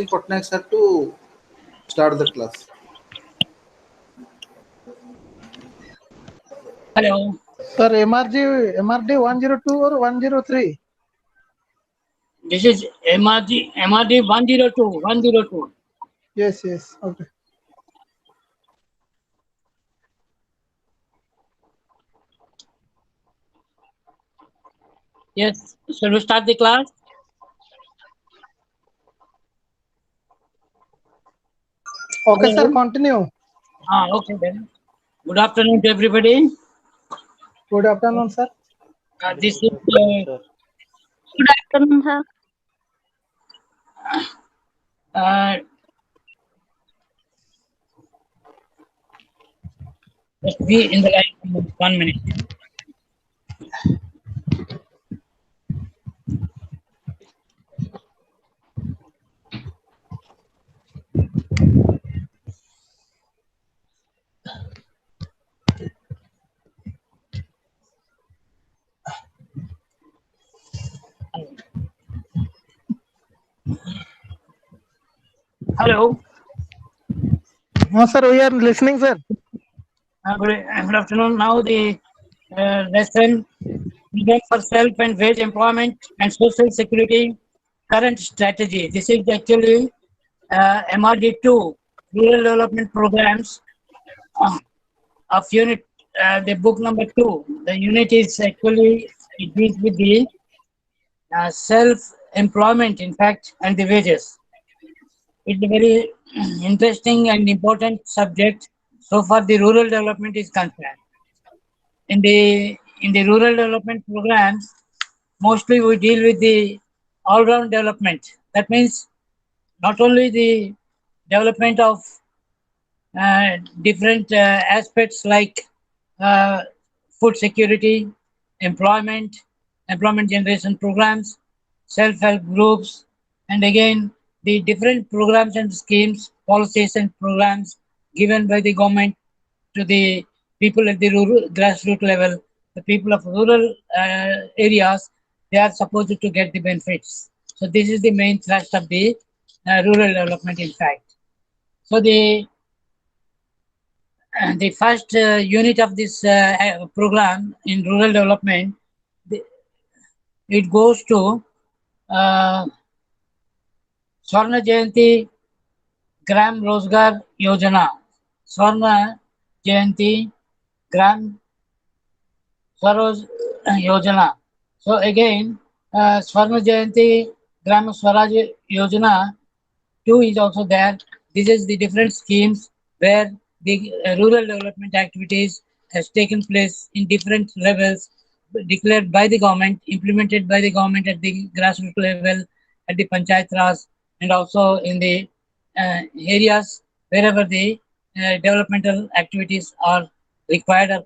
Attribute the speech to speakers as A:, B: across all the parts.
A: Patnaik sir to start the class.
B: Hello.
C: Sir, MRD 102 or 103?
B: This is MRD 102.
C: Yes. Okay.
B: Yes. Shall we start the class?
C: Okay,
B: Hello.
C: sir, continue.
B: Okay then. Good afternoon to everybody.
C: Good afternoon, sir.
B: This is
D: Good afternoon, sir.
B: just be in the line 1 minute. Hello.
C: No, sir, we are listening, sir.
B: Good afternoon. Now the lesson Program for Self and Wage Employment and Social Security Current Strategy. This is actually MRD2 Rural Development Programs of unit, the book number 2. The unit is actually, it deals with the self-employment, in fact, and the wages. It's a very interesting and important subject so far the rural development is concerned. In the rural development programs, mostly we deal with the all-round development. That means not only the development of different aspects like food security, employment generation programs, self-help groups, and again the different programs and schemes, policies and programs given by the government to the people at the rural grassroots level, the people of rural areas, they are supposed to get the benefits. So this is the main thrust of the rural development, in fact. So the first unit of this program in rural development, it goes to uh, Swarna Jayanti Gram Rozgar Yojana. Swarna Jayanti Gram Swaraj Yojana. So again, Swarna Jayanti Gram Swaraj Yojana 2 is also there. This is the different schemes where the rural development activities has taken place in different levels, declared by the government, implemented by the government at the grassroots level, at the panchayat raj, and also in the areas wherever the developmental activities are required or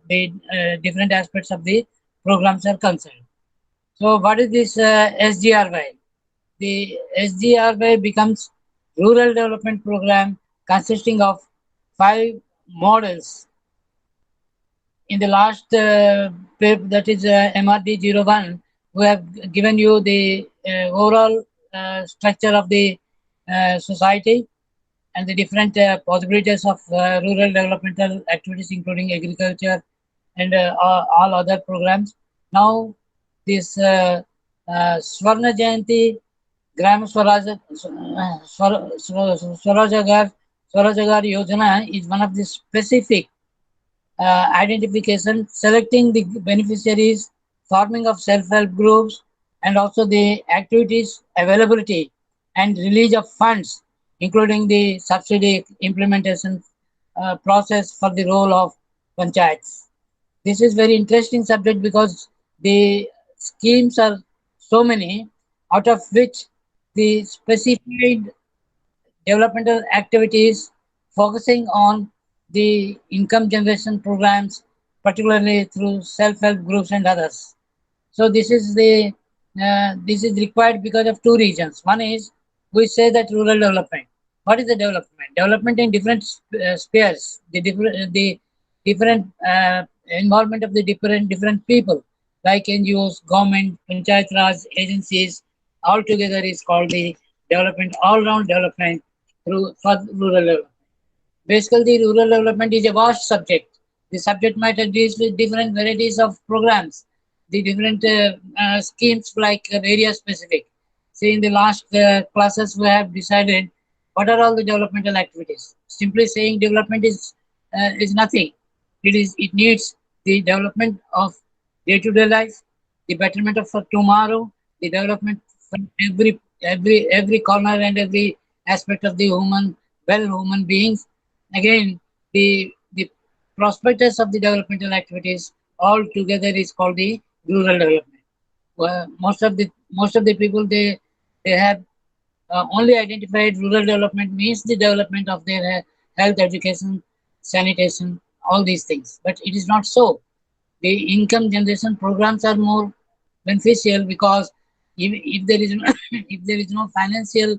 B: the different aspects of the programs are concerned. So what is this SGRY? The SGRY becomes Rural Development Program consisting of 5 models. In the last paper, that is MRD01, we have given you the overall structure of the society and the different possibilities of rural developmental activities, including agriculture and all other programs. Now, this Swarna Jayanti Gram Swarajagar Yojana is one of the specific identification, selecting the beneficiaries, forming of self-help groups, and also the activities availability and release of funds, including the subsidy implementation process for the role of panchayats. This is very interesting subject because the schemes are so many, out of which the specified developmental activities focusing on the income generation programs, particularly through self-help groups and others. So this is required because of 2 reasons. One is we say that rural development. What is the development? Development in different spheres. The different involvement of the different people like NGOs, government, panchayat raj agencies. All together is called the development, all-round development for rural development. Basically, rural development is a vast subject. The subject matter deals with different varieties of programs, the different schemes like area specific. See, in the last classes, we have decided what are all the developmental activities. Simply saying development is nothing. It needs the development of day-to-day life, the betterment of for tomorrow, the development from every corner and every aspect of the human beings. Again, the prospectus of the developmental activities all together is called the rural development. Well, most of the people they have only identified rural development means the development of their health, education, sanitation, all these things. But it is not so. The income generation programs are more beneficial because if there is if there is no financial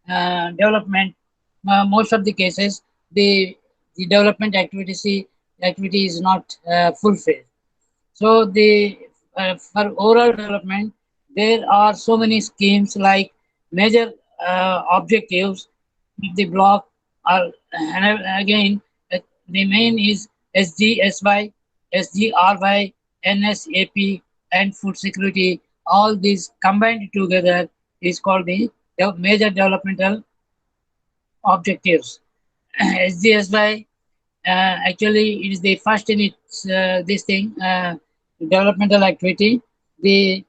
B: development, most of the cases the development activity is not fulfilled. So for overall development, there are so many schemes like major objectives of the block are, and again, the main is SGSY, SGRY, NSAP, and food security. All these combined together is called the major developmental objectives. SGSY actually it is the first in its this thing developmental activity. The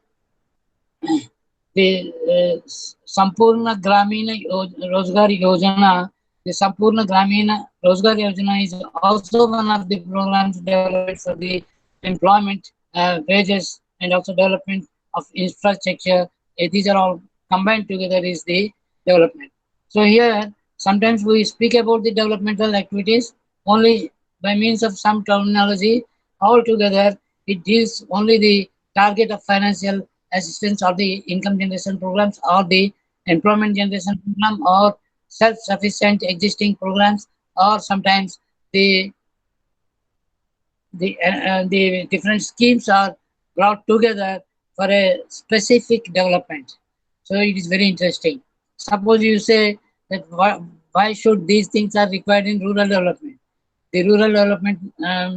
B: Sampurna Gramina Rozgar Yojana, the Sampurna Gramina Rozgar Yojana is also one of the programs developed for the employment, wages, and also development of infrastructure. These are all combined together is the development. So here, sometimes we speak about the developmental activities only by means of some terminology. Altogether, it deals only the target of financial assistance or the income generation programs or the employment generation program or self-sufficient existing programs or sometimes the the different schemes are brought together for a specific development. So it is very interesting. Suppose you say that why should these things are required in rural development? The rural development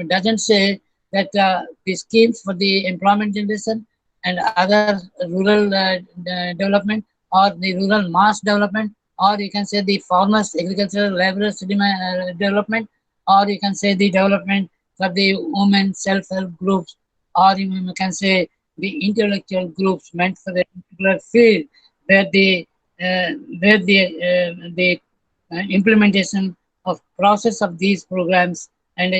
B: doesn't say that the schemes for the employment generation and other rural development or the rural mass development, or you can say the farmers, agricultural laborers development, or you can say the development for the women self-help groups, or you can say the intellectual groups meant for the particular field where uh, the implementation of process of these programs and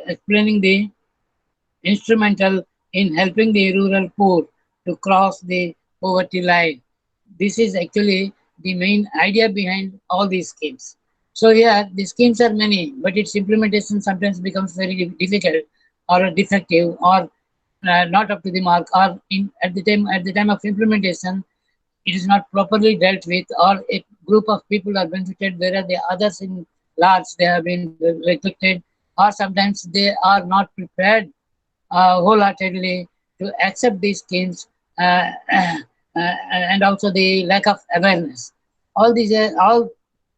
B: explaining the instrumental in helping the rural poor to cross the poverty line. This is actually the main idea behind all these schemes. So yeah, the schemes are many, but its implementation sometimes becomes very difficult or defective or not up to the mark, or at the time of implementation it is not properly dealt with, or a group of people are benefited whereas the others in large they have been neglected, or sometimes they are not prepared wholeheartedly to accept these schemes, and also the lack of awareness. All these all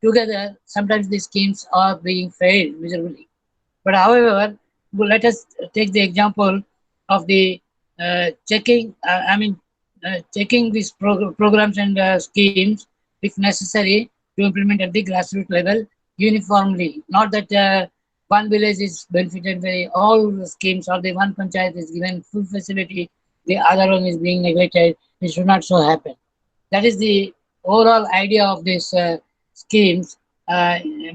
B: together, sometimes these schemes are being failed miserably. But however, let us take the example of the checking these programs and schemes, if necessary, to implement at the grassroots level uniformly. Not that one village is benefited by all the schemes, or the one panchayat is given full facility, the other one is being neglected. It should not so happen. That is the overall idea of these schemes,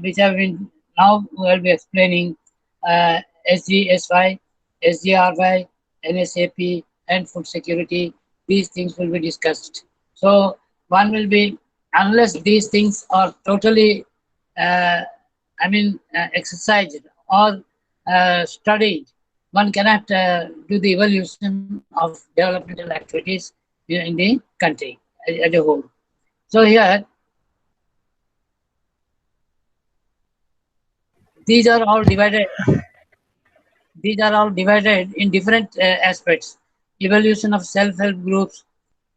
B: which have been now we will be explaining SGSY, SGRY, NSAP, and food security. These things will be discussed. So one will be, unless these things are totally, exercised or studied, one cannot do the evaluation of developmental activities in the country as a whole. So here, these are all divided. These are all divided in different aspects. Evolution of self-help groups.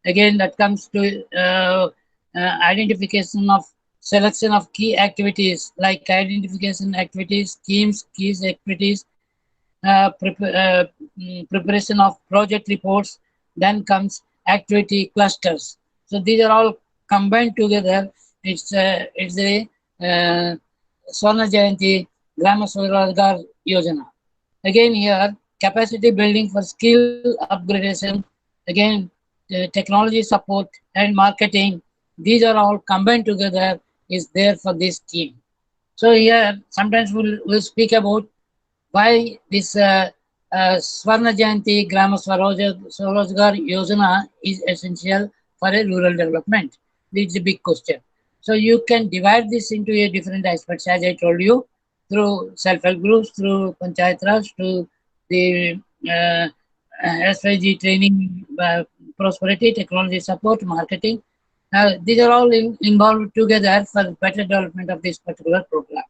B: Again, that comes to identification of selection of key activities like identification activities, schemes, keys activities, preparation of project reports. Then comes activity clusters. So these are all combined together. It's a Swarna Jayanti Grama Swarozgar Yojana. Again here, capacity building for skill upgradation. Again, technology support and marketing. These are all combined together is there for this scheme. So here, sometimes we'll speak about why this Swarna Jayanti Grama Swarozgar Yojana is essential for a rural development. This is a big question. So you can divide this into a different aspects, as I told you, through self-help groups, through Panchayat Raj, to the SYG training, prosperity, technology support, marketing. These are all involved together for better development of this particular program.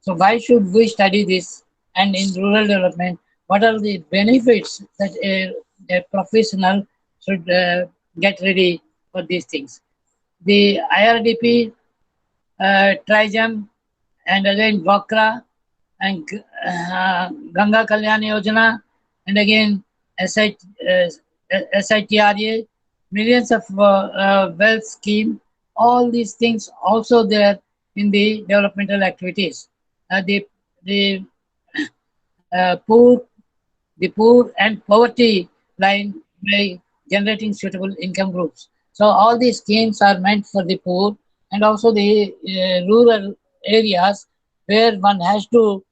B: So why should we study this? And in rural development, what are the benefits that a professional should get ready for these things? The IRDP, TRIGEM, and again Vakra, and Ganga Kalyan Yojana, and again SITRA, millions of wealth scheme, all these things also there in the developmental activities. The poor, the poor and poverty line by generating suitable income groups. So all these schemes are meant for the poor and also the rural areas where one has to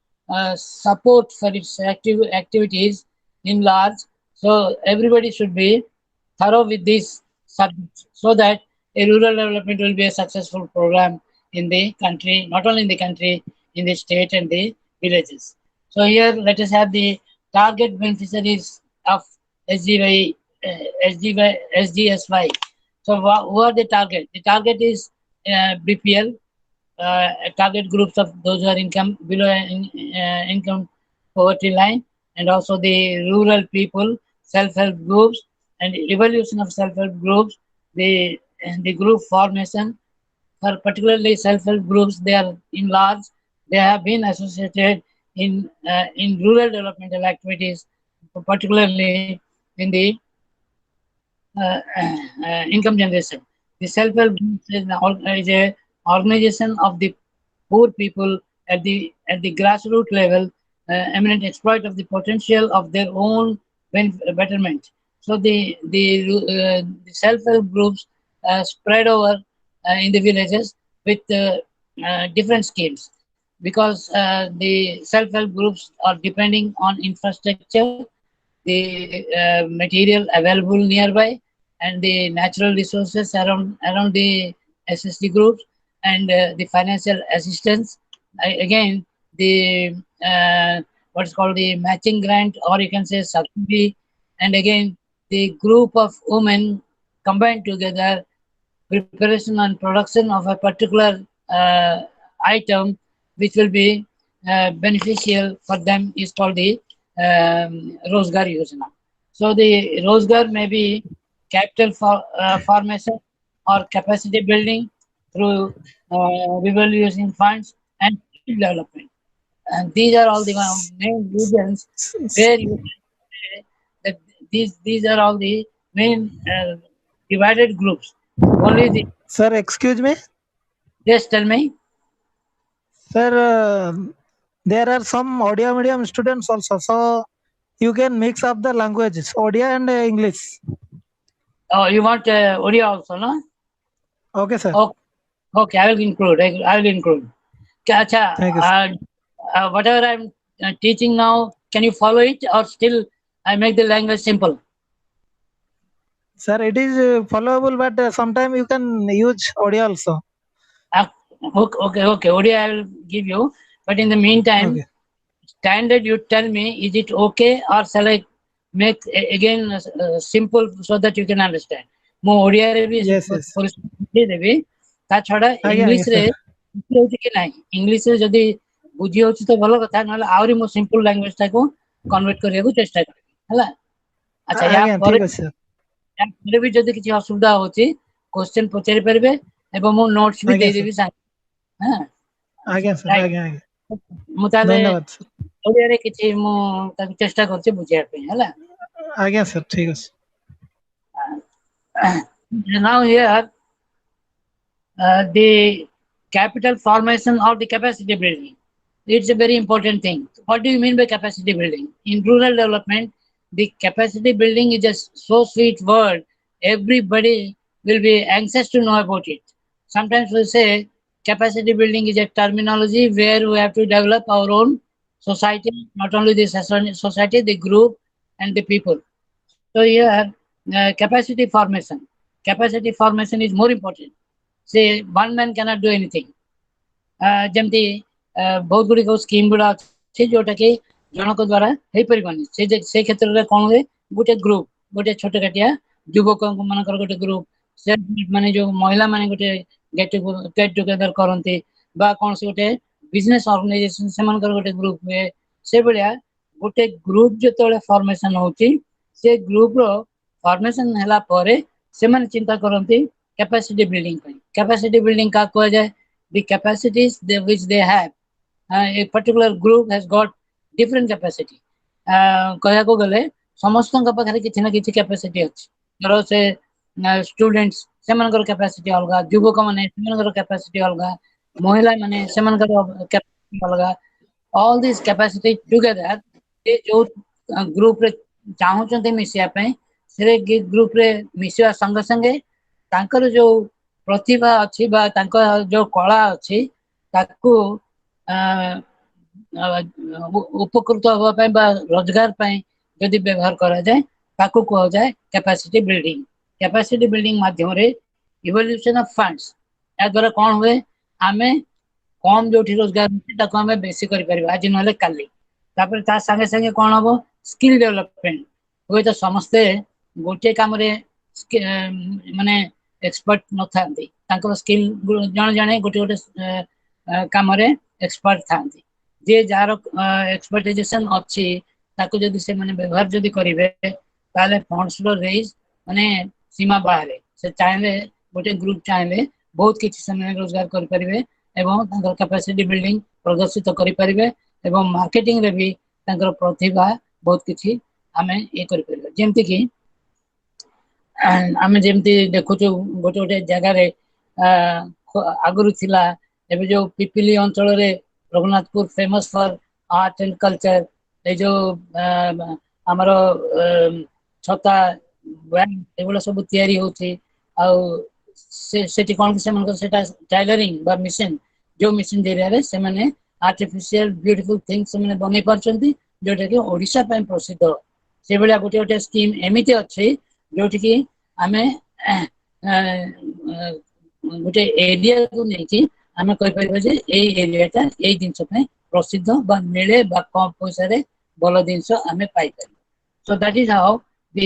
B: support for its activities in large. So everybody should be thorough with these subjects so that a rural development will be a successful program in the country, not only in the country, in the state and the villages. So here let us have the target beneficiaries of SGY, SGSY. So who are the target? The target is BPL, target groups of those who are income below income poverty line, and also the rural people, self-help groups, and evolution of self-help groups, the group formation. For particularly self-help groups, they are in large. They have been associated in rural developmental activities, particularly in the income generation. The self-help group is a organization of the poor people at the grassroots level, eminent exploit of the potential of their own betterment. So the self-help groups spread over in the villages with different schemes, because the self-help groups are depending on infrastructure, the material available nearby, and the natural resources around the SSD groups, and the financial assistance. Again, the what's called the matching grant, or you can say subsidy, and again the group of women combined together, preparation and production of a particular item which will be beneficial for them is called the Rozgar Yojana. So the Rozgar may be capital formation or capacity building through rural using funds and skill development. And these are all the main regions where you can say that these are all the main divided groups. Only the
C: Sir, excuse me.
B: just tell me.
C: Sir, there are some audio medium students also, so you can mix up the languages, audio and English.
B: Oh, you want Odia also, no?
C: Okay, sir.
B: Okay, I will include. I will include. Acha,
C: Thank you, sir.
B: whatever I'm teaching now, can you follow it, or still I make the language simple?
C: Sir, it is followable, but sometimes you can use audio also.
B: Okay. Odia I will give you, but in the meantime,
C: Okay.
B: standard you tell me, is it okay, or shall I make again simple so that you can understand? ମୁଁ ଓଡ଼ିଆରେ ବି
C: Yes, yes.
B: ଦେବି, ତା ଛଡା
C: ଆଜ୍ଞା,
B: English ରେ
C: sir.
B: ହଉଛି କି ନାହିଁ, ଇଂଲିଶ ରେ ଯଦି ବୁଝି ହଉଛି ତ ଭଲ କଥା, ନହେଲେ ଆହୁରି ମୁଁ ସିମ୍ପଲ ଲାଙ୍ଗୁଏଜ ଟାକୁ କନଭର୍ଟ କରିବାକୁ ଚେଷ୍ଟା କରିବି, ହେଲା। ଆଚ୍ଛା, ୟା
C: ଆଜ୍ଞା,
B: ପରେ
C: ଠିକ ଅଛି, sir.
B: ବି ଯଦି କିଛି ଅସୁବିଧା ହଉଛି, କ୍ୱେଶ୍ଚନ ପଚାରି ପାରିବେ, एवं मु नोट्स भी
C: आज्ञा
B: दे
C: सर
B: देबी सा हां
C: आज्ञा सर
B: राइट
C: आज्ञा आज्ञा
B: मु ताले
C: धन्यवाद सर
B: ओडिया रे किछि मु ताकि चेष्टा करछि बुझिया पे हला
C: आज्ञा सर ठीक अछि
B: now here the capital formation or the capacity building. It's a very important thing. What do you mean by capacity building? In rural development, the capacity building is a so sweet word. Everybody will be anxious to know about it. Sometimes we say capacity building is a terminology where we have to develop our own society, not only the society, the group, and the people. So here, capacity formation. Capacity formation is more important. Say one man cannot do anything. ଯେମିତି ବହୁତ ଗୁଡ଼ିକ scheme ଗୁଡ଼ା ଅଛି ଯୋଉଟା କି ଜଣକ ଦ୍ୱାରା ହେଇପାରିବନି ସେ କ୍ଷେତ୍ରରେ କ'ଣ ହୁଏ ଗୋଟେ ଗ୍ରୁପ ଗୋଟେ ଛୋଟ କାଟିଆ ଯୁବକ ମାନଙ୍କର ଗୋଟେ ଗ୍ରୁପ ସେ ମାନେ ଯୋଉ ମହିଳା ମାନେ ଗୋଟେ ଗେଟ୍ ଟୁଗେଦର କରନ୍ତି ବା କୌଣସି ଗୋଟେ ବିଜନେସ୍ ଅର୍ଗାନାଇଜେସନ ସେମାନଙ୍କର ଗୋଟେ ଗ୍ରୁପ ହୁଏ ସେଭଳିଆ ଗୋଟେ ଗ୍ରୁପ ଯେତେବେଳେ ଫର୍ମେସନ ହଉଛି ସେ ଗ୍ରୁପର ଫର୍ମେସନ ହେଲା ପରେ ସେମାନେ ଚିନ୍ତା କରନ୍ତି capacity building ପାଇଁ capacity building का କୁହାଯାଏ the capacities which they have a particular group has got different capacity କହିବାକୁ ଗଲେ ସମସ୍ତଙ୍କ ପାଖରେ କିଛି ନା କିଛି capacity ଅଛି ଧର ସେ students ସେମାନଙ୍କର capacity ଅଲଗା ଯୁବକ ମାନେ ସେମାନଙ୍କର capacity ଅଲଗା ମହିଳା ମାନେ ସେମାନଙ୍କର capacity ଅଲଗା all these capacity together ଏ ଯୋଉ ଗ୍ରୁପ ରେ ଚାହୁଁଛନ୍ତି ମିଶିବା ପାଇଁ ସେ ଗ୍ରୁପ ରେ ମିଶିବା ସଙ୍ଗେ ସଙ୍ଗେ ତାଙ୍କର ଯୋଉ ପ୍ରତିଭା ଅଛି ବା ତାଙ୍କ ଯୋଉ କଳା ଅଛି ତାକୁ ଉପକୃତ ହେବା ପାଇଁ ବା ରୋଜଗାର ପାଇଁ ଯଦି ବ୍ୟବହାର କରାଯାଏ ତାକୁ କୁହାଯାଏ କ୍ୟାପାସିଟି ବିଲ୍ଡିଂ କ୍ୟାପାସିଟି ବିଲ୍ଡିଂ ମାଧ୍ୟମରେ ଇଭଲ୍ୟୁସନ ଅଫ ଫଣ୍ଡସ୍ ଏହା ଦ୍ୱାରା କ'ଣ ହୁଏ ଆମେ କମ୍ ଯୋଉଠି ରୋଜଗାର ହେଉଛି ତାକୁ ଆମେ ବେଶୀ କରିପାରିବା ଆଜି ନହେଲେ କାଲି ତାପରେ ତା ସାଙ୍ଗେ ସାଙ୍ଗେ କ'ଣ ହବ ସ୍କିଲ୍ ଡେଭଲପମେଣ୍ଟ ହୁଏତ ସମସ୍ତେ ଗୋଟିଏ କାମରେ ମାନେ एक्सपर्ट नथांती तांकर स्किल जण जणे गोटे गोटे कामरे एक्सपर्ट थांती जे जार एक्सपर्टाइजेशन अछि ताको जदि से माने व्यवहार जदि करिवे ताले फंड्स रो रेज माने सीमा बाहरे से चाहे गोटे ग्रुप चाहे बहुत किछि समय रोजगार कर परिवे एवं तांकर कैपेसिटी बिल्डिंग प्रदर्शित करि परिवे एवं मार्केटिंग रे भी तांकर प्रतिभा बहुत किछि हमें ये करि परिवे जेमति कि आमे जेमती देखुछु गोटे गोटे जगह आगुरी थिला एबे जो पिपिली अंचल रे Raghunathpur famous for art and culture ए जो हमरो छता एगुला सब तयारी होची आ सेठी कोन से मन सेटा टाइलरिंग बा मशीन जो मशीन जरिया रे से माने आर्टिफिशियल ब्यूटीफुल थिंग्स से माने बनै परचंती जोटा कि ओडिशा पे प्रसिद्ध से बेला गोटे गोटे स्कीम एमिति अछि जोटी कि आमे गोटे एरिया को नहीं आमे कहि परबे जे ए एरियाटा ए जिंस पे प्रसिद्ध बा मिले बा कम पैसा रे बल जिंस आमे पाई पर so that is how the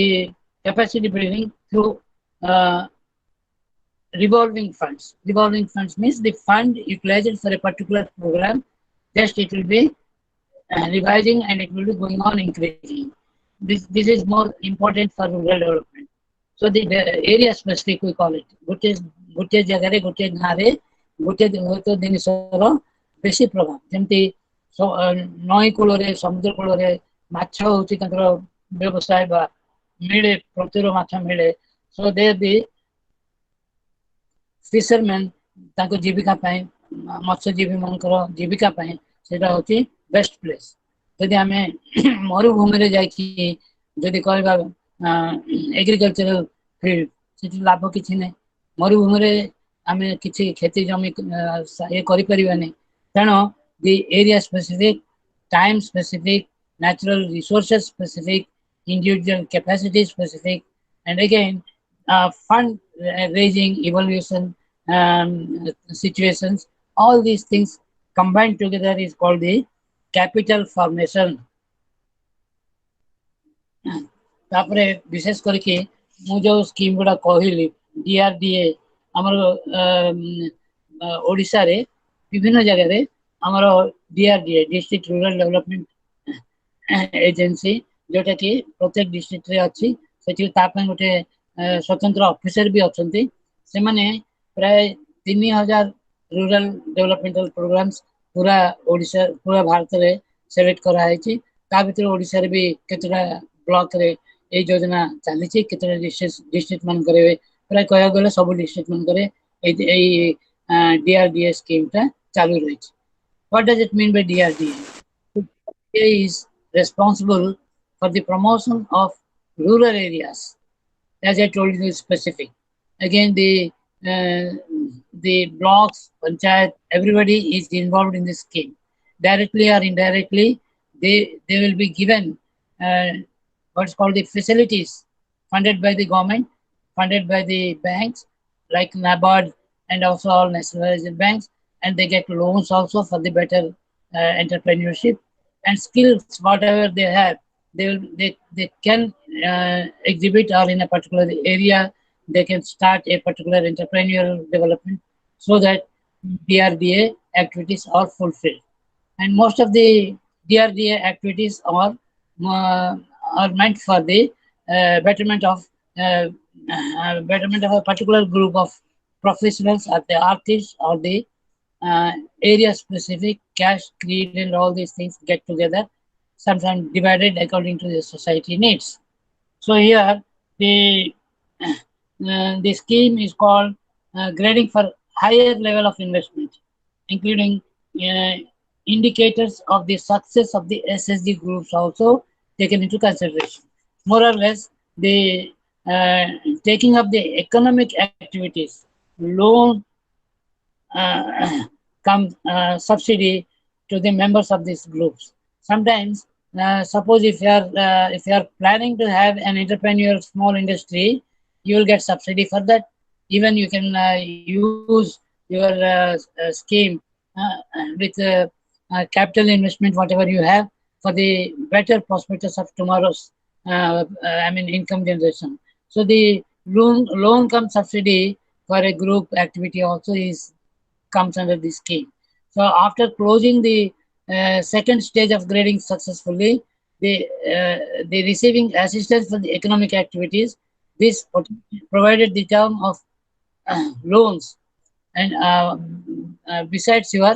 B: capacity building through revolving funds means the fund utilized for a particular program just it will be revising and it will be going on increasing this is more important for rural development so the area specific we call it gote jagare gote gaare gote to dinisor beshi program jemti so नई cool समुद्र cool माछ होची तांकर व्यवसाय बा मिले प्रचुर माछ मिले सो दे बी फिशरमैन तांको जीविका पाए मत्स्यजीवी मानकर जीविका पाए सेटा होची बेस्ट प्लेस यदि आमे मरुभूमि रे जाई जदि कहबा एग्रीकल्चरल फील्ड सेठी लाभ किछि नै मरुभूमि रे आमे किछि खेती जमी ए करि परिबानी तेनो the area specific time specific natural resources specific individual capacity specific and again fund raising evaluation situations all these things combined together is called the capital formation तापरे विशेष करके मु जो स्कीम गुडा कहली डीआरडीए हमर ओडिसा रे विभिन्न जगह रे हमर DRDA district rural development agency जोटा कि प्रत्येक डिस्ट्रिक्ट रे अछि सेठी तापन गोटे स्वतंत्र ऑफिसर भी अछंती से माने प्राय 3000 रूरल डेवलपमेंटल प्रोग्राम्स पूरा ओडिशा पूरा भारत रे सेलेक्ट करा है ता भीतर ओडिशा रे भी केतरा ब्लॉक रे ए योजना चली छि केतरा डिस्ट्रिक्ट मन करे प्राय कहया गले सब डिस्ट्रिक्ट मन करे ए DRDA स्कीम ता चालू रही छि। What does it mean by DRDA? DRDA is responsible for the promotion of rural areas. As I told you, specific. Again, the blocks, panchayat, everybody is involved in this scheme. Directly or indirectly, they will be given what's called the facilities funded by the government, funded by the banks like NABARD and also all nationalized banks, and they get loans also for the better entrepreneurship and skills. Whatever they have, they can exhibit, or in a particular area they can start a particular entrepreneurial development, so that DRDA activities are fulfilled. And most of the DRDA activities are meant for the betterment of a particular group of professionals, or the artists, or the area specific cash, creed, and all these things get together, sometimes divided according to the society needs. So here the scheme is called grading for higher level of investment, including indicators of the success of the SSG groups also taken into consideration. More or less, the taking up the economic activities, loan comes subsidy to the members of these groups. Sometimes, suppose if you are planning to have an entrepreneurial small industry, you will get subsidy for that. Even you can use your scheme with capital investment, whatever you have, for the better prospectus of tomorrow's income generation. So the loan come subsidy for a group activity also comes under this scheme. So after closing the second stage of grading successfully, the receiving assistance for the economic activities, this provided the term of loans, and besides your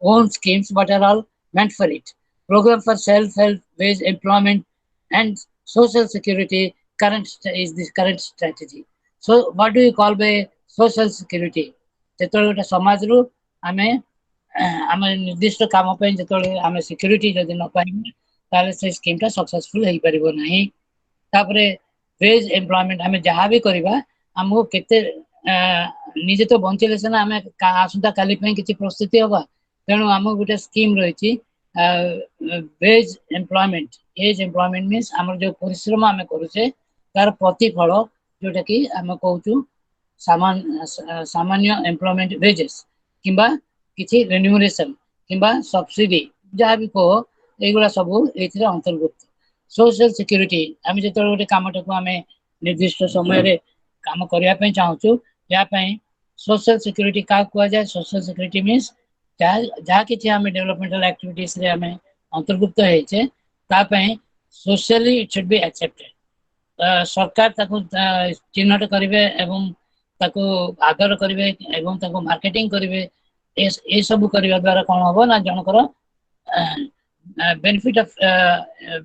B: own schemes, what are all meant for it. Program for self-help, wage employment, and social security is the current strategy. So what do you call by social security? ଯେତେବେଳେ ଗୋଟେ ସମାଜରୁ ଆମେ ନିର୍ଦ୍ଦିଷ୍ଟ କାମ ପାଇଁ ଯେତେବେଳେ ଆମେ security ଯଦି ନ ପାଇବୁ ତାହେଲେ ସେ ସ୍କିମଟା ସକ୍ସେସଫୁଲ ହେଇପାରିବ ନାହିଁ। ତାପରେ ୱେଜ୍ ଏମ୍ପ୍ଲୟମେଣ୍ଟ, ଆମେ ଯାହା ବି କରିବା ଆମକୁ କେତେ ନିଜେ ତ ବଞ୍ଚିଲେ ସିନା ଆମେ ଆସନ୍ତା କାଲି ପାଇଁ କିଛି ପ୍ରସ୍ତୁତି ହବା। ତେଣୁ ଆମକୁ ଗୋଟେ ସ୍କିମ୍ ରହିଛି ways employment. Ways employment means ଆମର ଯୋଉ ପରିଶ୍ରମ ଆମେ କରୁଛେ ତାର ପ୍ରତିଫଳ, ଯୋଉଟା କି ଆମେ କହୁଛୁ सामान्य एम्प्लॉयमेंट वेजेस किंबा किछि रेन्यूमरेशन किंबा सब्सिडी जहाँ भी कहो एगुड़ा सब एथिरे अंतर्भुक्त। सोशल सिक्यूरिटी, आम जो गोटे कामटा को आम निर्दिष्ट समय काम करने चाहूँ यहाँ सोशल सिक्यूरिटी क्या कहुए? सोशल सिक्यूरिटी मीन्स जहाँ कि आम डेवलपमेंटल एक्टिविटीज रे आम अंतर्भुक्त होइछे तापई socially it should be accepted. सरकार ताको चिन्हट करेंगे एवं ताको आदर करेंगे एवं ताको मार्केटिंग करेंगे। ए सब करने द्वारा कौन हम ना जनकर benefit of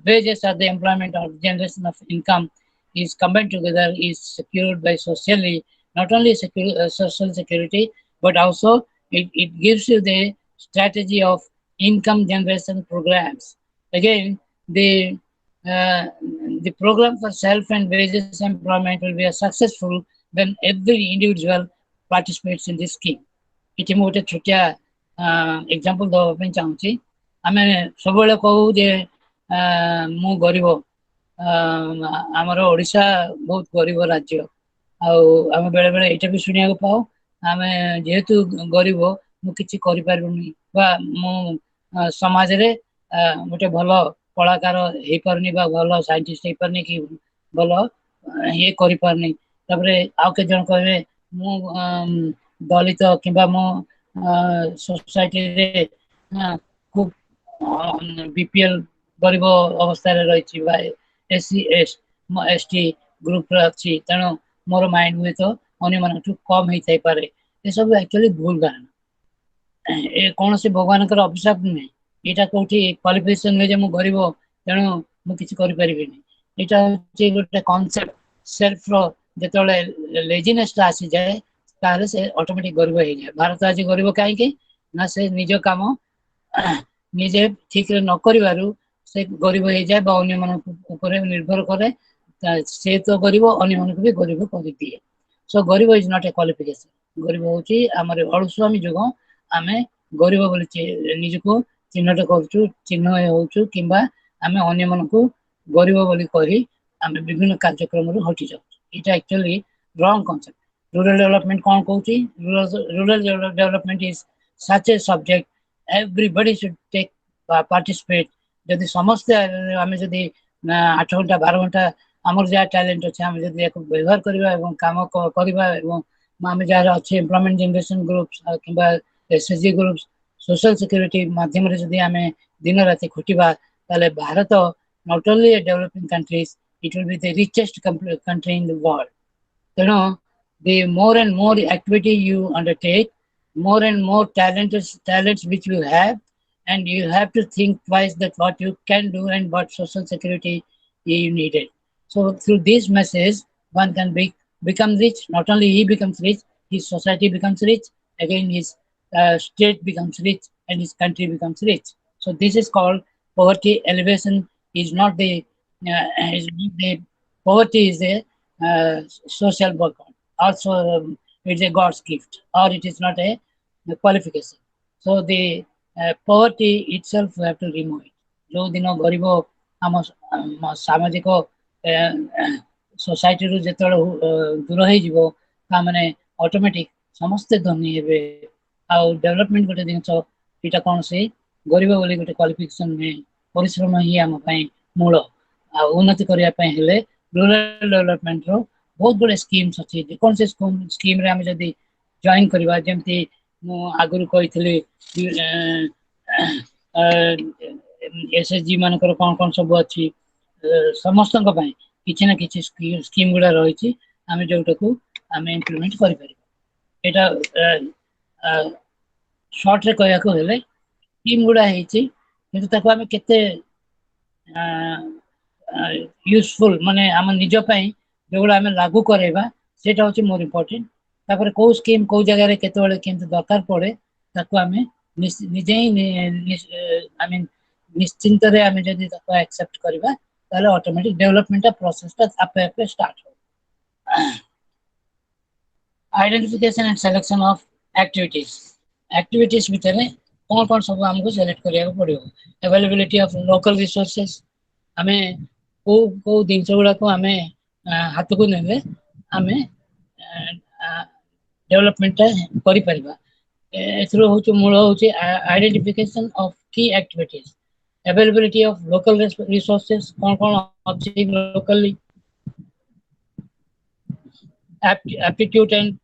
B: wages or the employment or generation of income is combined together, is secured by socially, not only social security, but also it gives you the strategy of income generation programs. Again, the program for self and wages employment will be successful when every individual participates in this scheme. इति मोटे छोटिया example दवा पे चाहूची। आमे सबले कहू जे मु गरीब, आमर ओडिशा बहुत गरीब राज्य। आमे बेले बेले एटा भी सुनिया को पाओ आमे जेहेतु गरीब मु किछि करि पारबुनी बा मु समाज रे गोटे भलो कलाकार हे परनी बा भलो साइंटिस्ट हे परनी कि भलो ये करि परनी। तबरे आउ के जन कहबे मु दलित किंबा मु सोसाइटी रे खूब बीपीएल गरीब अवस्था रे रही बा एससी एसटी ग्रुप रे अछि, तेणु मोर माइंड हुए तो अन्य मान कम ही थाई पारे। ये सब एक्चुअली भूल धारणा ए कौन से भगवान अभिशाप नुहे यहाँ कौटी क्वालिफिकेशन नुहे मु गरीब तेणु मुझे करें ये गोटे कनसेप्ट सेल्फ जो लेजिनेस आसी जाए ताले से ऑटोमेटिक गरीब हो जाए। भारत आज गरीब कहीं ना से निज काम निजे ठीक रे न करिवारु से गरीब हो जाए अन्य मान निर्भर करे से तो गरीब अन्य मान भी गरीब कर दिए। सो गरीब इज नॉट ए क्वालिफिकेशन गरीब होची हमर अळुस्वामी जुग आमे गरीब बोली निजको चिन्हट करूछु चिन्ह होछु किंबा आमे अन्य मान को गरीब बोली कही आमे विभिन्न कार्यक्रम रो हटि जाउ। इटा actually wrong concept. Rural development कौन कहूची rural development is such a subject everybody should take participate. जदि समस्त आमे जदि 8 घंटा 12 घंटा आमर जहाँ टैलेंट अच्छे आम जब व्यवहार करवा काम करवा आम जार अच्छे एम्प्लॉयमेंट जनरेशन ग्रुप्स कि एसएचजी ग्रुप्स सोशल सिक्योरिटी माध्यम जदि आम दिन राति खटिबा ताले Bharat not only a developing countries it will be the richest country in the world. तेणु the more and more activity you undertake, more and more talents which you have, and you have to think twice that what you can do and what social security you needed. So through this message, one can become rich. Not only he becomes rich, his society becomes rich. Again, his state becomes rich, and his country becomes rich. So this is called poverty elevation. Is not the poverty is a social work. Also, it's a God's gift, or it is not a qualification. So the poverty itself we have to remove it. जो दिन गरीब आम सामाजिक society रू जो दूर हो मैंने ऑटोमेटिक समस्ते धनी हे आउ डेवलपमेंट गोटे जिन यहाँ कौन से गरीब बोली गोटे क्वालिफिकेशन नुहे परिश्रम ही आम मूल आ उन्नति करने रूरल डेवलपमेंट रो बहुत गुड़े स्कीम्स अच्छी कौन से स्कीम रे आम जदि जॉइन करवा जमती आगुरी कही एसएचजी मानकर कौन कौन सब अच्छी समस्त किसी ना किसी स्कीम गुड़ा रही आम जोटा को आम इम्प्लीमेंट करें। शॉर्ट रे कहया को हेले स्कीम गुड़ा आम केते यूजफुल माने आम निज जोगुड़ा आम लागू करेबा सेटा होची मोर इम्पोर्टेंट। तापर को स्कीम को जगह रे केतेबेले केमते दरकार पड़े ताको आम निजे ही आई मीन निश्चिंत रे आम जदि ताको एक्सेप्ट करबा ताले ऑटोमेटिक डेवलपमेंट प्रोसेस ता आपे आपे स्टार्ट हो। Identification and selection of activities भितर कौन कौन सब हमको सिलेक्ट करिया पड़ो। अवेलेबिलिटी ऑफ लोकल रिसोर्सेस हमें को जिनस गुड़ा को आम हाथ को ने आम डेवलपमेंट कर मूल हूँ आइडेंटिफिकेशन ऑफ की activities availability of local resources कौन कौन अच्छी locally aptitude and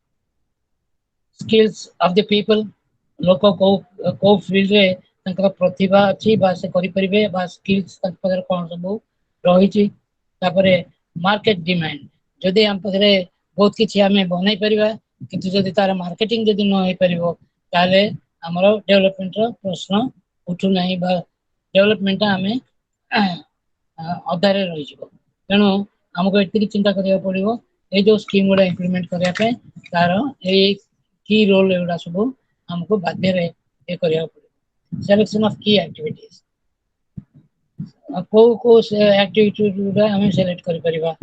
B: skills of the people लोक को फील्ड रे तंकर प्रतिभा अच्छी बा से करि परिबे बा स्किल्स तंक पगर कौन सब रही तापरे मार्केट डिमांड जदि हम पाखे बहुत किसी आम बनई पार किंतु जदि तार मार्केटिंग जदि न हो पार ताले हमर डेवलपमेंट प्रश्न उठू ना डेवलपमेंट आम अधारे रही तेणु आमको ये चिंता करा पड़ो ये जो स्कीम गुड़ा इम्प्लीमेंट करने तार की रोल एगुड़ा सब आमको बाध्य ये करा पड़ो। सिलेक्शन ऑफ की एक्टिविटीज को एक्टिविटी गुड़ा आम सिलेक्ट कर परिबा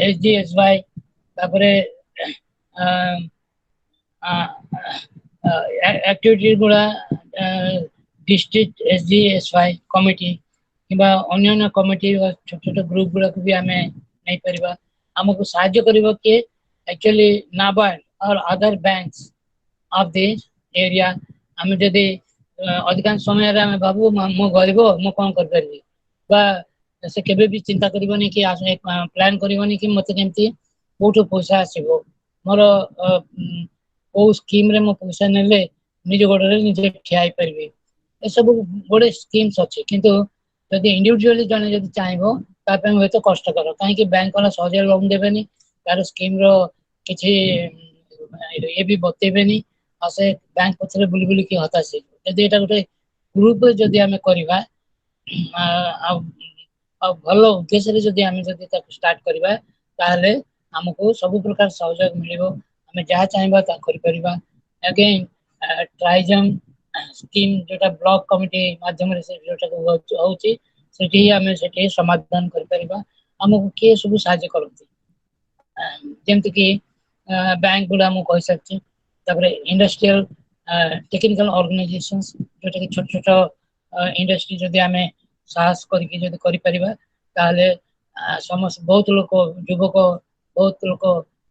B: एसडीएसवाई तापरे एक्टिविटी गुड़ा डिस्ट्रिक्ट एसडीएसवाई कमिटी किंबा अन्य कमिटी छोट छोट ग्रुप गुड़ा को भी आम नहीं पारिबा आमको साहाय्य करिबो के एक्चुअली नाबार्ड और other banks of this area आम जदि अधिकांश समय रे आम बाबू मो गरीब मु कौन कर पारिबी बा से केबे भी चिंता करिवनी कि प्लान करिवनी कि मते केमती कोठो पैसा आसीबो मोर को स्कीम रे मो पैसा नेले निज गोडरे निजे ठियाई पारिबे ए सब गोडे स्कीम्स अछि किंतु जदि इंडिविजुअली जने जदि चाहबो तापे हेतु कष्टकर कहीं बैंक वाला सहज लोन देबेनी तार स्कीम रो किछि ये भी बतेबेनी आ से बैंक पछरे बुली बुली की हताश जदि एटा गोटे ग्रुप जदि आमे करिबा आ भलो उद्देश्य जदि आमे जदि ताको स्टार्ट करिबा ताहले हमको सब प्रकार सहयोग मिलिबो आमे जहा चाहबा ता करि परिबा अगेन ट्राइजम स्कीम जोटा ब्लॉक कमिटी माध्यम रे से जोटा होची सेठी आमे सेठी समाधान करि परिबा हमको के सब सहायता करती जेमति कि बैंक गुड़ा मु कहि सकछि तबरे इंडस्ट्रियल टेक्निकल ऑर्गेनाइजेशंस जोटा कि छोट छोट इंडस्ट्री जदि आमे साहस करके जदि करि परिबा ताहले समस्त बहुत लोक युवक बहुत लोक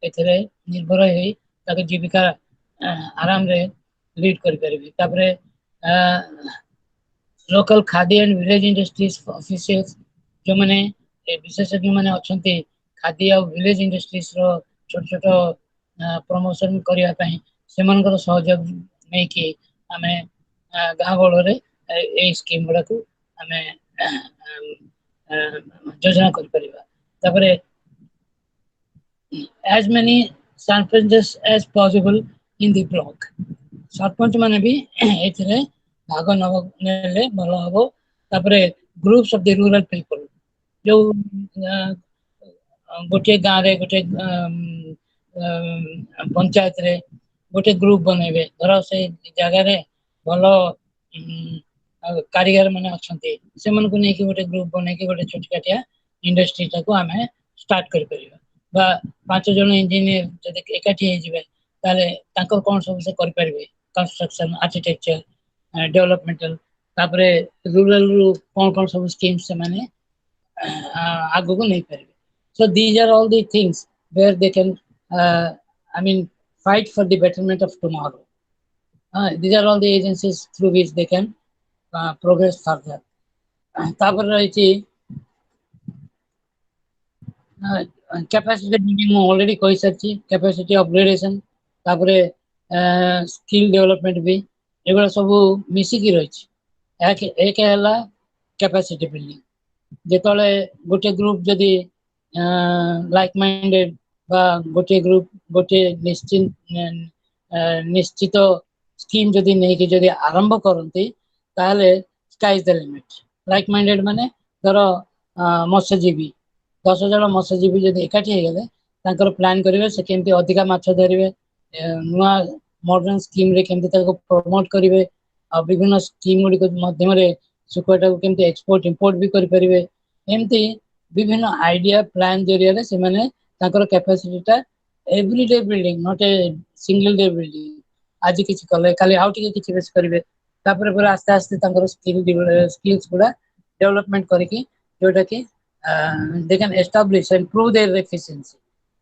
B: एथिरे निर्भर होई ताके जीविका आराम रे लीड करि परिबे तबरे local khadi and village industries officers जो माने विशेषज्ञ माने अछंती खादी और विलेज इंडस्ट्रीज रो छोट छोट प्रमोशन करिया पई सेमानकर सहयोग नै कि आमे गाँ गहल रे ए स्कीम गुडा को आमे योजना कर परिबा तबरे as many surpreneurs as possible in the block sarpanch माने भी एथिरे भाग नेले भलो हबो तबरे groups of the rural people जो गोटे गाँ रे गोटे पंचायत रे गोटे ग्रुप बनेबे धर से जगह रे भलो कारीगर माने अछंती से मन को नै कि गोटे ग्रुप बने कि गोटे छोटकाटिया इंडस्ट्री ताको आमे स्टार्ट कर परिबा बा 5 जन इंजीनियर जदि एकाठी हे जिवे ताले ताकर कोन सब से कर परिबे कंस्ट्रक्शन आर्किटेक्चर डेवलपमेंटल तापरे रूरल रू कोन सब स्कीम से माने आगो को नहीं परिबे so these are all the things where they can I mean fight for the betterment of tomorrow these are all the agencies through which they can progress further तापर रही कैपेसिटी बिल्डिंग में already कहि सकछि capacity upgradation तापरे skill development भी एगुला सब मिसी की रही एक हला कैपेसिटी बिल्डिंग जेतले गोटे ग्रुप जदि लाइक माइंडेड बा गोटे ग्रुप गोटे निश्चित स्कीम जदि नहीं कि जदि आरंभ करंती ताहले sky is the limit like minded माने धर मत्स्यजीवी 10 जन मत्स्यजीवी जदि एकाठी हे गेले तांकर प्लान करिवे से केमती अधिका माछ धरिवे नुआ मॉडर्न स्कीम रे केमती ताको प्रमोट करिवे आ विभिन्न स्कीम गुडी को माध्यम रे सुकटा को केमती एक्सपोर्ट इंपोर्ट भी करि परिवे एमती विभिन्न आइडिया प्लान जरिया रे से माने तांकर कैपेसिटी ता everyday building not a single day building आज किछि कले खाली आउट किछि बेस करिवे तापर पर आस्ते आस्ते तांकर स्किल्स गुडा डेवलपमेंट करके जोटा कि they can establish and prove their efficiency.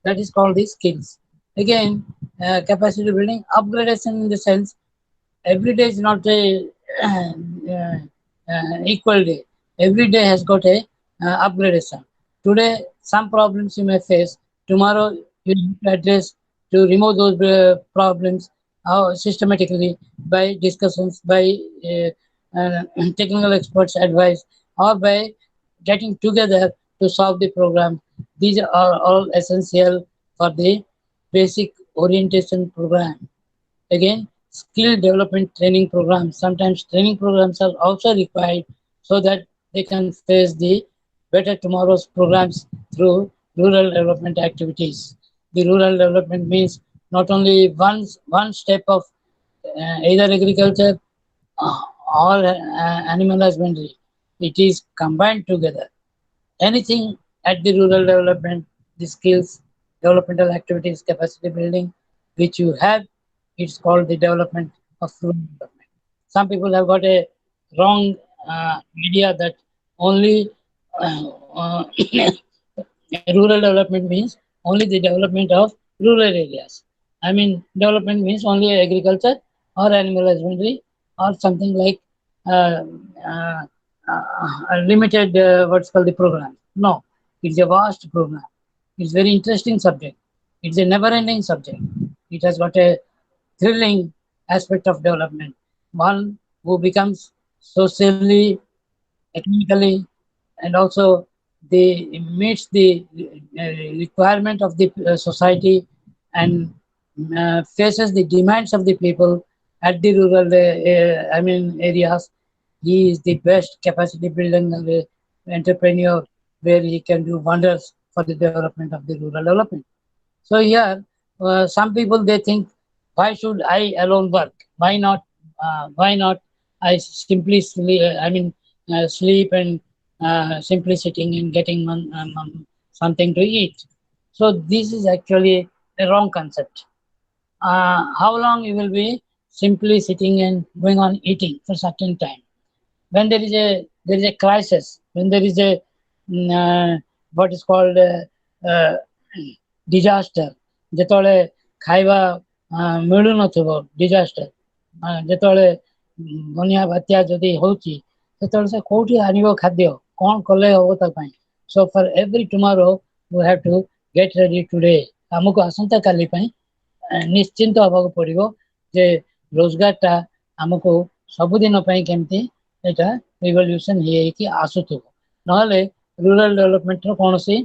B: That is called the skills. Again, capacity building, upgradation in the sense, every day is not a equal day. Every day has got a upgradation. Today, some problems you may face. Tomorrow, you need to address to remove those problems systematically by discussions, by technical experts' advice, or by getting together to solve the program. These are all essential for the basic orientation program. Again, skill development training programs. Sometimes training programs are also required so that they can face the better tomorrow's programs through rural development activities. The rural development means not only one step of either agriculture or animal husbandry. It is combined together. Anything at the rural development, the skills, developmental activities, capacity building, which you have, it's called the development of rural development. Some people have got a wrong idea that only rural development means only the development of rural areas. I mean, development means only agriculture or animal husbandry or something like a limited what's called the program. No, it's a vast program. It's very interesting subject. It's a never-ending subject. It has got a thrilling aspect of development. One who becomes socially, economically, and also meets the requirement of the society and faces the demands of the people at the rural areas. He is the best capacity building entrepreneur where he can do wonders for the development of the rural development. So here, some people they think, why should I alone work? Why not? Why not? I simply sleep. Sleep and simply sitting and getting something to eat. So this is actually a wrong concept. How long you will be simply sitting and going on eating for certain time? When there is a crisis, when there is a what is called disaster, ଯେତେବେଳେ ଖାଇବା ମିଳୁନଥିବ disaster, ଯେତେବେଳେ ବନ୍ୟା ବାତ୍ୟା ଯଦି ହଉଛି ସେତେବେଳେ ସେ କୋଉଠି ଆଣିବ ଖାଦ୍ୟ, କଣ କଲେ ହବ ତା ପାଇଁ? So for every tomorrow we have to get ready today. ଆମକୁ ଆସନ୍ତା କାଲି ପାଇଁ ନିଶ୍ଚିନ୍ତ ହବାକୁ ପଡିବ ଯେ ରୋଜଗାରଟା ଆମକୁ ସବୁଦିନ ପାଇଁ କେମିତି ଏଟା ରିଭଲ୍ୟୁସନ ହେଇକି ଆସୁଥିବ, ନହେଲେ ରୁରାଲ ଡେଭଲପମେଣ୍ଟର କୌଣସି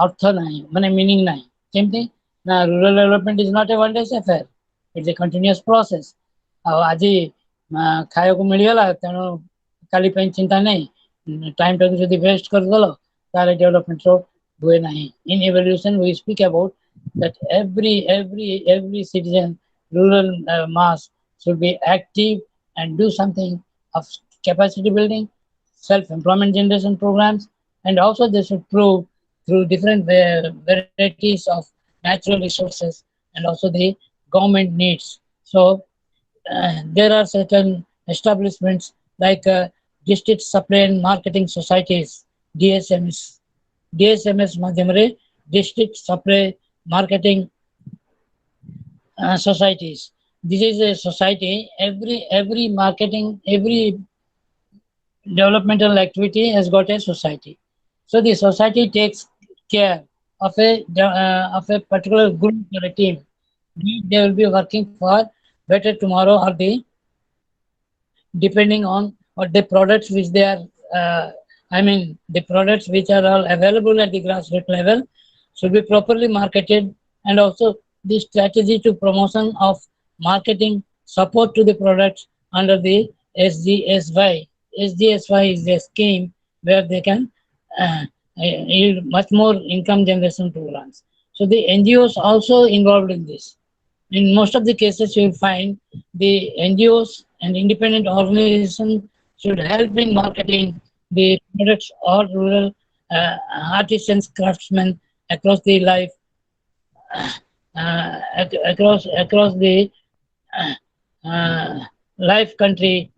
B: अर्थ नहीं माने मीनिंग नहीं केमती ना rural development is not a one day affair, it's a continuous process. आज खाया को मिलगला तेणु काली चिंता नहीं, टाइम टाइम जब वेस्ट करदेल तार डेवलपमेंट हुए ना. In evolution we speak about that every citizen rural mass should be active and do something of capacity building, self-employment generation programs, and also they should prove through different varieties of natural resources and also the government needs. So there are certain establishments like district supply and marketing societies, DSMS madhyamare district supply marketing societies. This is a society, every marketing, every developmental activity has got a society. So the society takes care of a particular group or a team. They will be working for better tomorrow, or depending on what the products which they are the products which are all available at the grassroots level should be properly marketed, and also the strategy to promotion of marketing support to the products under the SGSY. SGSY is a scheme where they can yield much more income generation programs. So the NGOs also involved in this. In most of the cases, you will find the NGOs and independent organizations should help in marketing the products or rural artisans, craftsmen across the life, across the life country,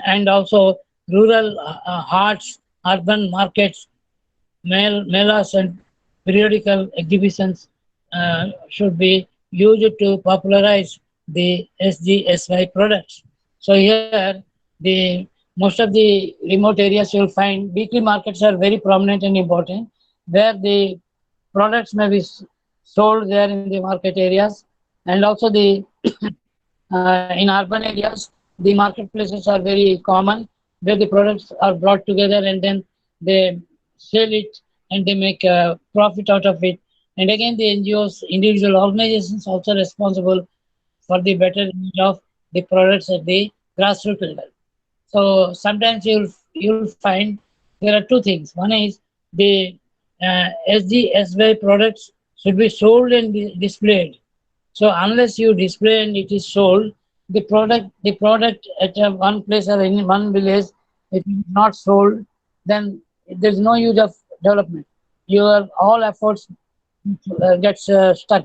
B: and also rural hearts, urban markets, melas and periodical exhibitions should be used to popularize the SGSY products. So here, the most of the remote areas you will find weekly markets are very prominent and important, where the products may be sold there in the market areas, and also the in urban areas the marketplaces are very common, where the products are brought together and then they sell it and they make a profit out of it. And again, the NGOs, individual organizations, also responsible for the better use of the products at the grassroots level. So sometimes you'll find there are two things. One is the SGSY products should be sold and displayed. So unless you display and it is sold, the product at one place or in one village, it is not sold, then there is no use of development. Your all efforts gets stuck,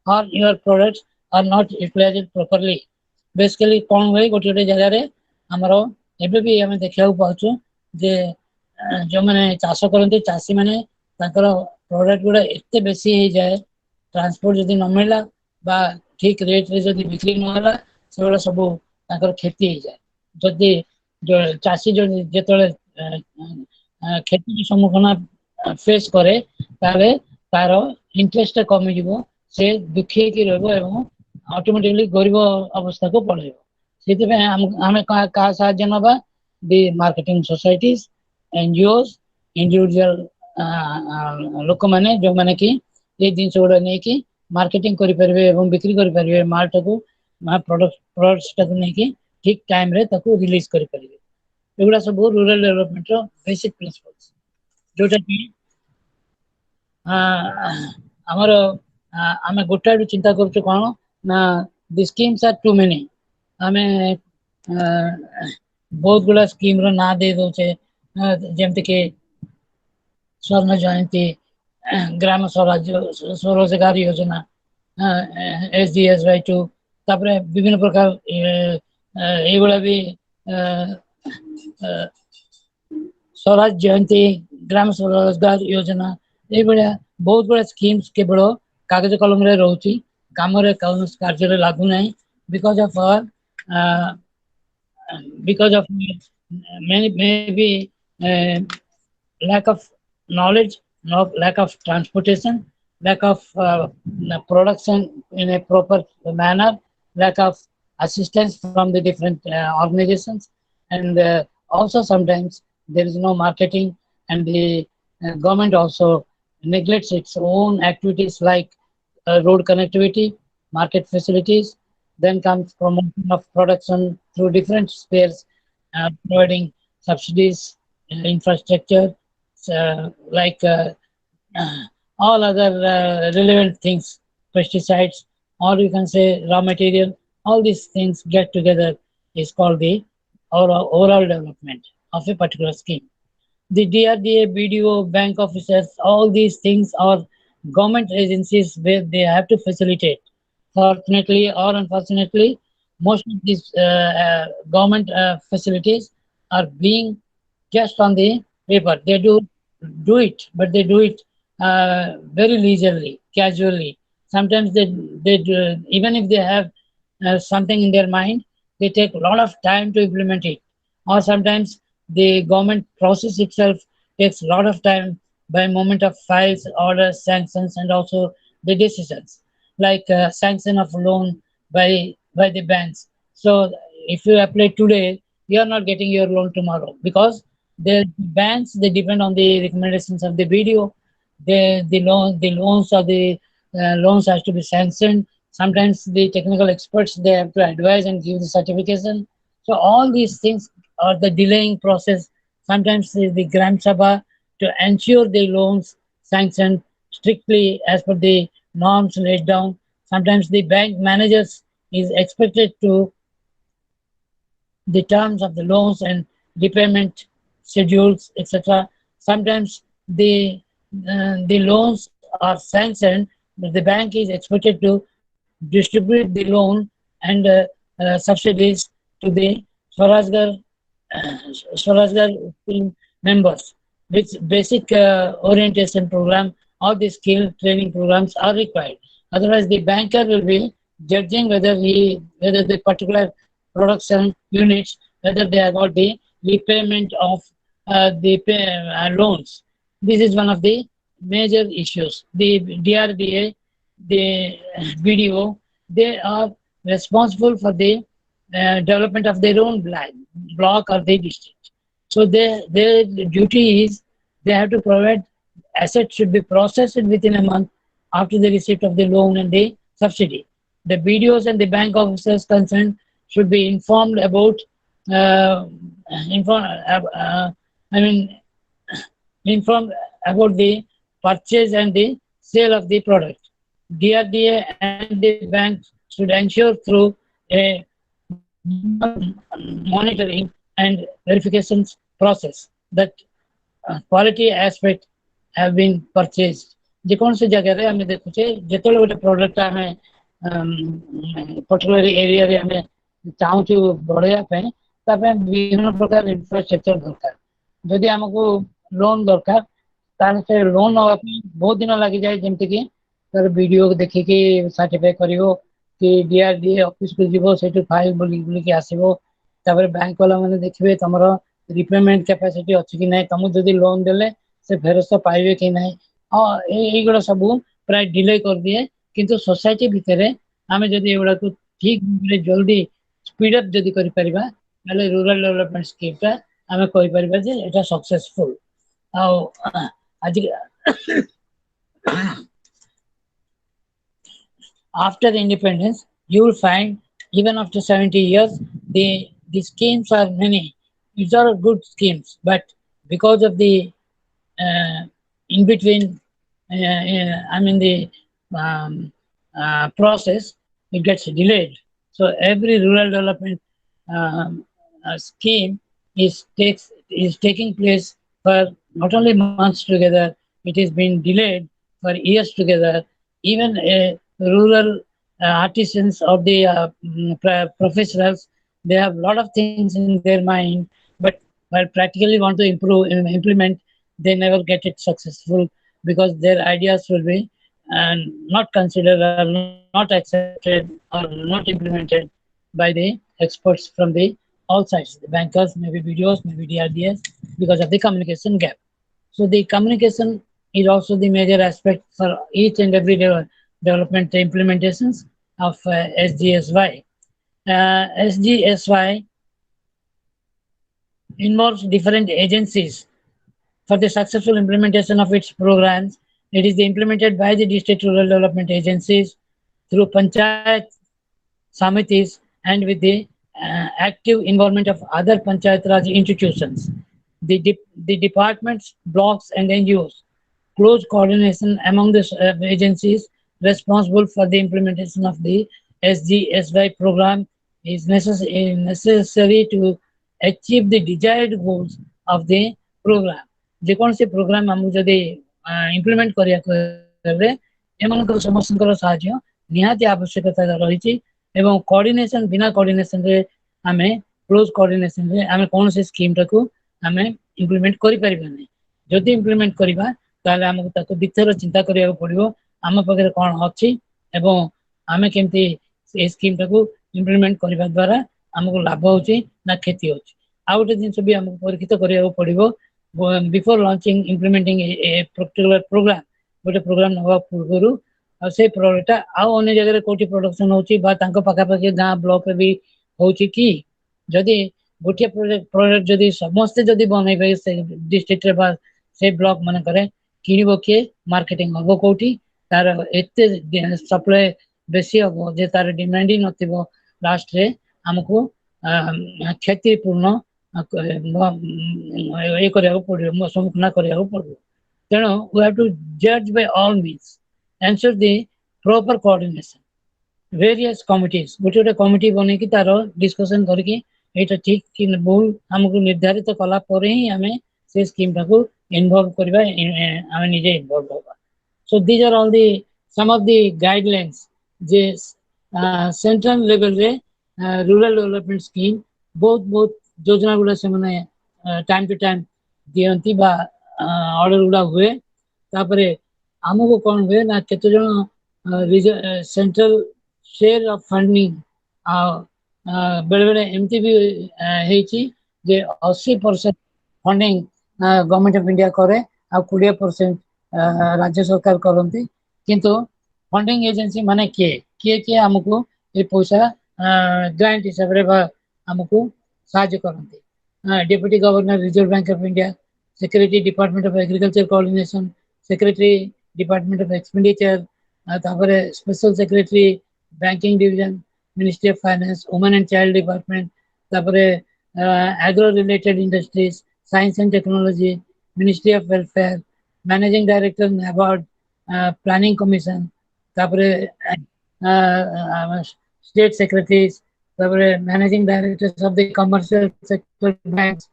B: or your products are not utilized properly. Basically कौन हुए गोटे गोटे जगह रे हमरो एबे भी हमें देखिया पाउछु जे जो माने चाष करते चाषी माने ताकर प्रोडक्ट गुडा एते बेसी हे जाए, ट्रांसपोर्ट जदी न मिलला बा ठीक रेट रे जदी बिक्री न होला सेबला सब ताकर खेती हे जाए. जदी जो चाषी जो जेतले खेती के सम्मुखीन फेस करे ताले तार इंटरेस्ट कमी जीवो, से दुखी की रहबो एवं ऑटोमेटिकली गरीब अवस्था को पळेबो. सेति पे हम का साहाय्य नबा, the marketing societies, NGOs, individual लोक माने जो माने कि ये जिनस गुडा नै कि मार्केटिंग करि परबे एवं बिक्री करि परबे माल टाको प्रोडक्ट्स टाको नहीं कि ठीक टाइम रे ताको रिलीज करि परबे एगुडा सब रूरल डेवलपमेंट रो बेसिक प्रिंसिपल्स जोटा कि हमर आमे गोटा चिंता करछु कोन ना the schemes are too many आमे बहुत गुड़ा स्कीम रो ना दे दो छे जेमते के स्वर्ण जयंती ग्राम स्वरोजगार योजना SDSY2 तापरे विभिन्न प्रकार एगुड़ा भी स्वराज जयंती ग्राम स्वरोजगार योजना ये बड़ा बहुत बड़ा स्कीम्स केवल कागज कलम रे रहउची काम रे कार्य रे लागू नहीं because of maybe lack of knowledge, lack of transportation, lack of production in a proper manner, lack of assistance from the different organizations, and also sometimes there is no marketing, and the government also neglects its own activities like road connectivity, market facilities, then comes promotion of production through different spheres, providing subsidies, infrastructure, like all other relevant things, pesticides, or you can say raw material, all these things get together is called the overall development of a particular scheme. The DRDA, BDO, bank officers, all these things are government agencies where they have to facilitate. Fortunately or unfortunately, most of these government facilities are being just on the paper. They do it, but they do it very leisurely, casually. Sometimes they do, even if they have something in their mind, they take a lot of time to implement it. Or sometimes the government process itself takes a lot of time by moment of files, orders, sanctions, and also the decisions, like sanction of loan by the banks. So if you apply today, you are not getting your loan tomorrow because the banks, they depend on the recommendations of the BDO. The loans or the loans has to be sanctioned. Sometimes the technical experts, they have to advise and give the certification. So all these things are the delaying process. Sometimes the Gram Sabha to ensure the loans sanctioned strictly as per the norms laid down. Sometimes the bank managers is expected to the terms of the loans and repayment schedules, etc. Sometimes the loans are sanctioned, but the bank is expected to distribute the loan and subsidies to the Swarajgar scheme members, which basic orientation program or the skill training programs are required. Otherwise, the banker will be judging whether the particular production units, whether they have got the repayment of the loans. This is one of the major issues. The DRDA, the BDO, they are responsible for the development of their own block or the district. So their duty is they have to provide assets should be processed within a month after the receipt of the loan and the subsidy. The BDOs and the bank officers concerned should be informed about informed about the purchase and the sale of the product. DRDA and the banks should ensure through a monitoring and verifications process that quality aspect have been purchased. ଯେକୌଣସି ଜାଗାରେ ଆମେ ଦେଖୁଛେ ଯେତେବେଳେ ଗୋଟେ product ଆମେ particular ଏରିଆରେ ଆମେ ଚାହୁଁଛୁ ବଢେଇବା ପାଇଁ ତା ପାଇଁ ବିଭିନ୍ନ ପ୍ରକାର ଇନଫ୍ରାଷ୍ଟ୍ରକ୍ଚର ଦରକାର। ଯଦି ଆମକୁ ଲୋନ ଦରକାର ତାହେଲେ ସେ ଲୋନ ନେବା ପାଇଁ ବହୁତ ଦିନ ଲାଗିଯାଏ, ଯେମିତିକି ତାର ଭିଡିଓ ଦେଖିକି ସାର୍ଟିଫାଇ କରିବ କି DRDA ଅଫିସକୁ ଯିବ, ସେଠୁ ଫାଇଲ ବୁଲିକି ଆସିବ। ତାପରେ ବ୍ୟାଙ୍କ ବାଲା ମାନେ ଦେଖିବେ ତମର ରିପେମେଣ୍ଟ କାପାସିଟି ଅଛି କି ନାହିଁ, ତମକୁ ଯଦି ଲୋନ ଦେଲେ ସେ ଫେରସ୍ତ ପାଇବେ କି ନାହିଁ। এইগুলো ସବୁ ପ୍ରାୟ ଡିଲେ କରିଦିଏ, କିନ୍ତୁ ସୋସାଇଟି ଭିତରେ ଆମେ ଯଦି ଏଗୁଡାକୁ ଠିକ ଭାବରେ ଜଲ୍ଦି ସ୍ପିଡ ଅପ୍ ଯଦି କରିପାରିବା ତାହେଲେ ରୁରାଲ ଡେଭଲପମେଣ୍ଟ ସ୍କିମଟା ଆମେ କହିପାରିବା ଯେ ଏଟା ସକ୍ସେସଫୁଲ। ଆଉ ଆଜି after the independence, you will find even after 70 years, the schemes are many. These are good schemes, but because of the in between, I mean the process, it gets delayed. So every rural development scheme is taking place for not only months together, it is being delayed for years together. Even rural artisans or the professionals, they have a lot of things in their mind, but while practically want to improve implement, they never get it successful because their ideas will be not considered or not accepted or not implemented by the experts from the all sides, the bankers, maybe BDOs, maybe DRDS, because of the communication gap. So the communication is also the major aspect for each and every development implementations of SGSY. SGSY involves different agencies for the successful implementation of its programs. It is implemented by the district rural development agencies through panchayat samitis and with the active involvement of other panchayat raj institutions. The departments, blocks, and NGOs. Close coordination among the agencies responsible for the implementation of the SGSY program is necessary to achieve the desired goals of the program. ଯେକୌଣସି programme ଆମକୁ ଯଦି implement କରିବାକୁ ହେଲେ ଏମାନଙ୍କର ସମସ୍ତଙ୍କର ସାହାଯ୍ୟ ନିହାତି ଆବଶ୍ୟକତା ରହିଛି ଏବଂ କୋଅର୍ଡିନେସନ ବିନା କୋଅର୍ଡିନେସନରେ ଆମେ କ୍ଲୋଜ କୋଅର୍ଡିନେସନରେ ଆମେ କୌଣସି ସ୍କିମଟାକୁ ଆମେ ଇମ୍ପ୍ଲିମେଣ୍ଟ କରିପାରିବାନି। ଯଦି ଇମ୍ପ୍ଲିମେଣ୍ଟ କରିବା ତାହେଲେ ଆମକୁ ତାକୁ ଦ୍ୱିତୀୟ ଚିନ୍ତା କରିବାକୁ ପଡିବ ଆମ ପାଖରେ କ'ଣ ଅଛି ଏବଂ ଆମେ କେମିତି ଏ ସ୍କିମଟାକୁ ଇମ୍ପ୍ଲିମେଣ୍ଟ କରିବା ଦ୍ୱାରା ଆମକୁ ଲାଭ ହେଉଛି ନା କ୍ଷତି ହେଉଛି। ଆଉ ଗୋଟେ ଜିନିଷ ବି ଆମକୁ ପରୀକ୍ଷିତ କରିବାକୁ ପଡିବ before launching implementing a particular program, ଗୋଟେ ପ୍ରୋଗ୍ରାମ ନେବା ପୂର୍ବରୁ ଆଉ ସେଇ ପ୍ରଡକ୍ଟଟା ଆଉ ଅନ୍ୟ ଜାଗାରେ କୋଉଠି ପ୍ରଡକ୍ସନ ହଉଛି ବା ତାଙ୍କ ପାଖାପାଖି ଗାଁ ବ୍ଲକରେ ବି ହଉଛି କି ଯଦି ଗୋଟିଏ ପ୍ରଡକ୍ଟ ଯଦି ସମସ୍ତେ ଯଦି ବନେଇବେ ସେ ଡିଷ୍ଟ୍ରିକ୍ଟରେ ବା ସେ ବ୍ଲକ ମାନଙ୍କରେ କିଣିବ କିଏ, ମାର୍କେଟିଂ ହବ କୋଉଠି, ତାର ଏତେ ସପ୍ଲାଏ ବେଶୀ ହବ ଯେ ତାର ଡିମାଣ୍ଡ ହିଁ ନଥିବ, ଲାଷ୍ଟରେ ଆମକୁ କ୍ଷତିପୂର୍ଣ୍ଣ ये କରିବାକୁ ପଡିବ ସମ୍ମୁଖୀନ କରିବାକୁ ପଡିବ। ତେଣୁ we have to judge by all means, ensure the proper coordination, various committees ଗୋଟେ ଗୋଟେ କମିଟି ବନେଇକି ତାର ଡିସ୍କସନ କରିକି ଏଇଟା ଠିକ କି ଭୁଲ ଆମକୁ ନିର୍ଦ୍ଧାରିତ କଲା ପରେ ହିଁ ଆମେ ସେ ସ୍କିମଟାକୁ ଇନଭଲ୍ଭ କରିବା, ଆମେ ନିଜେ ଇନଭଲ୍ଭ ହବା। So these are all the some of the guidelines ଯେ ସେଣ୍ଟ୍ରାଲ ଲେଭେଲରେ rural development scheme ବହୁତ ଯୋଜନା ଗୁଡା ସେମାନେ टाइम टू टाइम दियंती बा ऑर्डर गुडा हुए तापरे हमको कौन हुए ना केते जण सेंट्रल शेयर ऑफ फंडिंग बेले बेले एमती भी हेची जे 80% फंडिंग गवर्नमेंट ऑफ इंडिया करे आ 20% राज्य सरकार करंती किंतु फंडिंग एजेंसी माने के हमको ए पैसा ग्रांट हिसाब रे हमको सहायता करंती। Deputy Governor, Reserve Bank of India, Secretary, Department of Agriculture Coordination, Secretary, Department of Expenditure, Special Secretary, Banking Division, Ministry of Finance, Women and Child Department, Agro-related Industries, Science and Technology, Ministry of Welfare, Managing Director, NABARD, Planning Commission, State Secretaries, Managing Directors of the Commercial Sector Banks,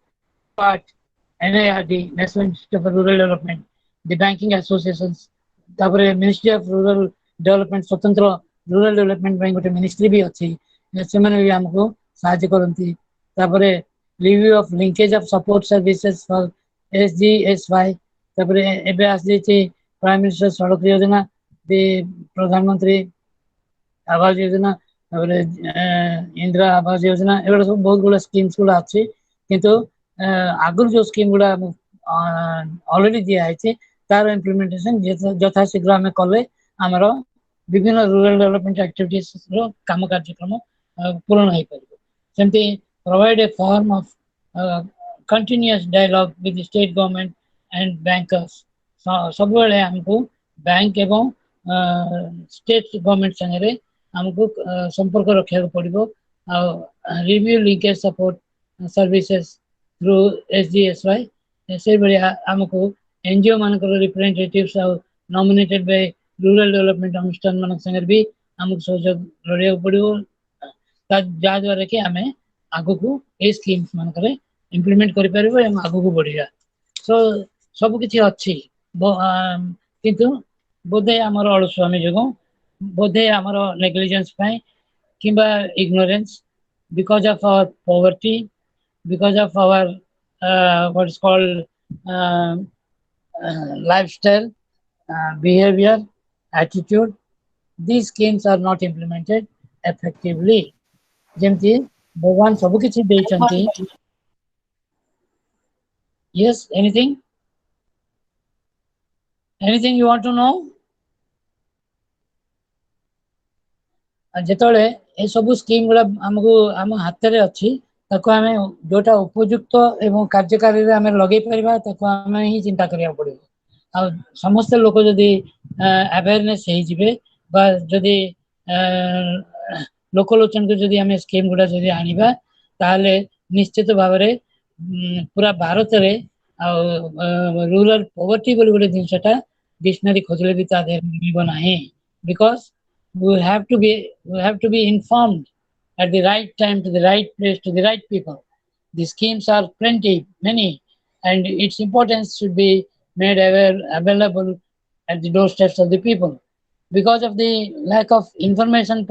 B: PAT, NIRD, National Institute of Rural Development, the Banking Associations, Ministry of Rural Development, स्वतंत्र Rural Development ପାଇଁ ଗୋଟେ ministry ବି ଅଛି, ସେମାନେ ବି ଆମକୁ ସାହାଯ୍ୟ କରନ୍ତି। ତାପରେ review of linkage of support services for SGSY, ତାପରେ ଏବେ ଆସିଯାଇଛି ପ୍ରାଇମ ମିନିଷ୍ଟର ସଡ଼କ ଯୋଜନା, ପ୍ରଧାନମନ୍ତ୍ରୀ आवास योजना, इंदिरा आवास योजना, एवं सब बहुत गुड़ा स्कीम्स गुड़ा अच्छी किंतु आगुर जो स्कीम गुड़ा ऑलरेडी दिया है तार इम्प्लीमेंटेशन यथाशीघ्र आम कले आमर विभिन्न रूरल डेवलपमेंट एक्टिविटीज काम कार्यक्रम पूर्ण हो पार। सेमती provide a form of continuous dialogue with state government and bankers. सब बेले हमको बैंक एवं स्टेट गवर्नमेंट संगे हमको संपर्क रखा पड़ो review linkage support services through SGSY से भाया आमको एनजीओ मानक representatives nominated by rural development अनुष्ठान मान संगे भी आमको सहयोग लड़िया पड़ो जहाँद्वारा कि आम आग को ये स्कीम्स मानक इम्प्लीमेंट कर आग को बढ़िया सो सबकि अच्छी किंतु बोधे आमर अलसुआमी जो बोधे आमर नेग्लिजेंस किंबा ignorance because of our poverty, because of our what's called lifestyle, behavior, attitude, these schemes are not implemented effectively. ଯେମିତି ଭଗବାନ ସବୁ କିଛି ଦେଇଛନ୍ତି. Yes, anything you want to know? ଯେତେବେଳେ ଏ ସବୁ ସ୍କିମ୍ ଗୁଡା ଆମକୁ ଆମ ହାତରେ ଅଛି ତାକୁ ଆମେ ଯୋଉଟା ଉପଯୁକ୍ତ ଏବଂ କାର୍ଯ୍ୟକାରୀରେ ଆମେ ଲଗେଇ ପାରିବା ତାକୁ ଆମେ ହିଁ ଚିନ୍ତା କରିବାକୁ ପଡିବ ଆଉ ସମସ୍ତ ଲୋକ ଯଦି ଆୱେରନେସ୍ ହେଇଯିବେ ବା ଯଦି ଲୋକଲୋଚନକୁ ଯଦି ଆମେ ସ୍କିମ୍ ଗୁଡା ଯଦି ଆଣିବା ତାହେଲେ ନିଶ୍ଚିତ ଭାବରେ ପୁରା ଭାରତରେ ଆଉ ରୁରାଲ ପଭର୍ଟି ବୋଲି ଗୋଟେ ଜିନିଷଟା ଡିକ୍ସନାରୀ ଖୋଜିଲେ ବି ତା ଦେହରେ ମିଳିବ ନାହିଁ because we have to be informed at the right time to the right place to the right people. The schemes are many, and its importance should be made available at the doorsteps of the people. Because of the lack of information,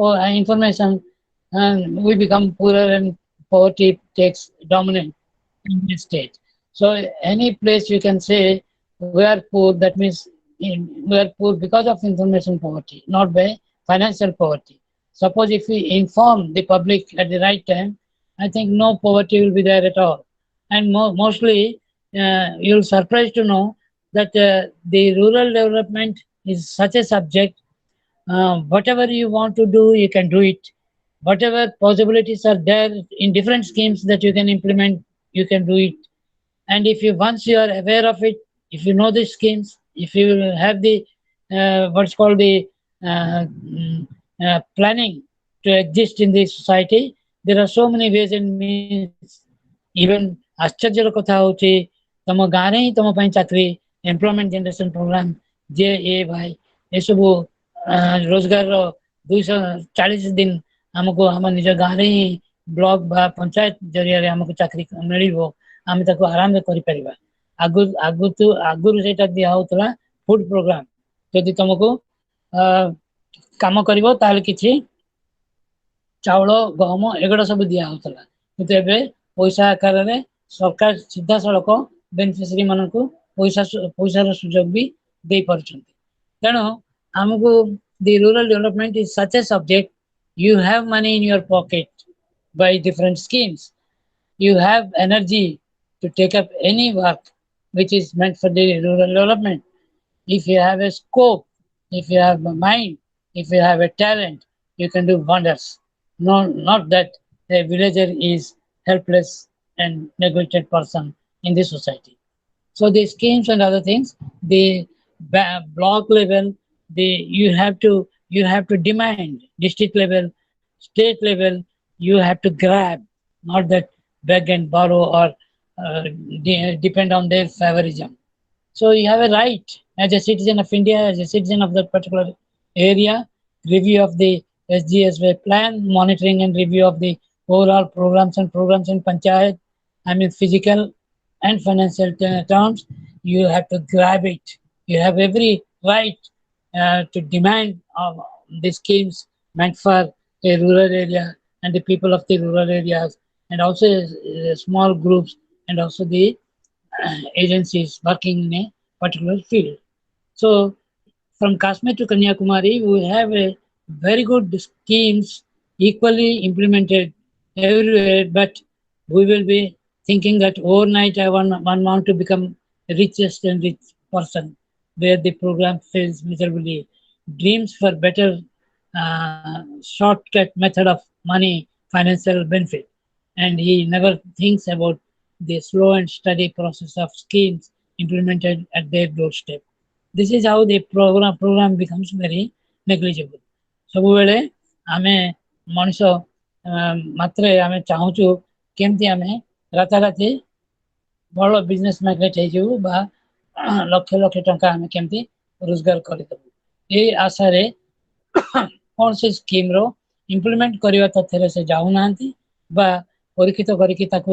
B: we become poorer and poverty takes dominant in this state. So any place you can say we are poor, that means we are poor because of information poverty, not by financial poverty. Suppose if we inform the public at the right time, I think no poverty will be there at all. And mostly, you'll surprised to know that the rural development is such a subject. Whatever you want to do, you can do it. Whatever possibilities are there in different schemes that you can implement, you can do it. And if you once you are aware of it, if you know the schemes, if you have the what's called the planning to exist in the society, there are so many ways and means. Even आश्चर्यर कथा होची तम गाँव ही तम चाकरी employment generation programme जे ए भाई ए सब रोजगार 240 दिन हमको हम निज गाँव ही ब्लॉक बा पंचायत जरिया हमको चाकरी मिलिबो आम ताको आराम से करि परिबा आगु सेटा दिया होतला फूड प्रोग्राम यदि तुमको काम करिवो ताल किछि चाउल गहम एगुड़ा सब दिया होतला किंतु एबे पैसा आकार रे सरकार सीधा सड़क बेनिफिशियरी मानकु पैसा सुजोग भी दे परछंती तेणु हमको the rural development is such a subject. You have money in your pocket by different schemes. You have energy to take up any work which is meant for the rural development. If you have a scope, if you have a mind, if you have a talent, you can do wonders. No, not that a villager is helpless and neglected person in this society. So the schemes and other things, the block level, you have to demand district level, state level, you have to grab, not that beg and borrow or depend on their favorism. So you have a right as a citizen of India, as a citizen of that particular area, review of the SGSY plan, monitoring and review of the overall programs in Panchayat, I mean physical and financial terms, you have to grab it. You have every right to demand the schemes meant for a rural area and the people of the rural areas, and also small groups and also the agencies working in a particular field. So from Kashmir to Kanyakumari, we have a very good schemes equally implemented everywhere, but we will be thinking that overnight one want to become richest and rich person, where the program fails miserably. Dreams for better shortcut method of money, financial benefit, and he never thinks about the slow and steady process of schemes implemented at their doorstep. This is how the program becomes very negligible. ସବୁବେଳେ ଆମେ ମଣିଷ ମାତ୍ରେ ଆମେ ଚାହୁଁଛୁ କେମିତି ଆମେ ରାତାରାତି ଭଲ ବିଜନେସ୍ ମ୍ୟାଗ୍ନେଟ୍ ହେଇଯିବୁ ବା ଲକ୍ଷ ଲକ୍ଷ ଟଙ୍କା ଆମେ କେମିତି ରୋଜଗାର କରିଦେବୁ। ଏଇ ଆଶାରେ କୌଣସି ସ୍କିମ୍ର ଇମ୍ପ୍ଲିମେଣ୍ଟ କରିବା ତଥ୍ୟରେ ସେ ଯାଉନାହାନ୍ତି ବା ପରୀକ୍ଷିତ କରିକି ତାକୁ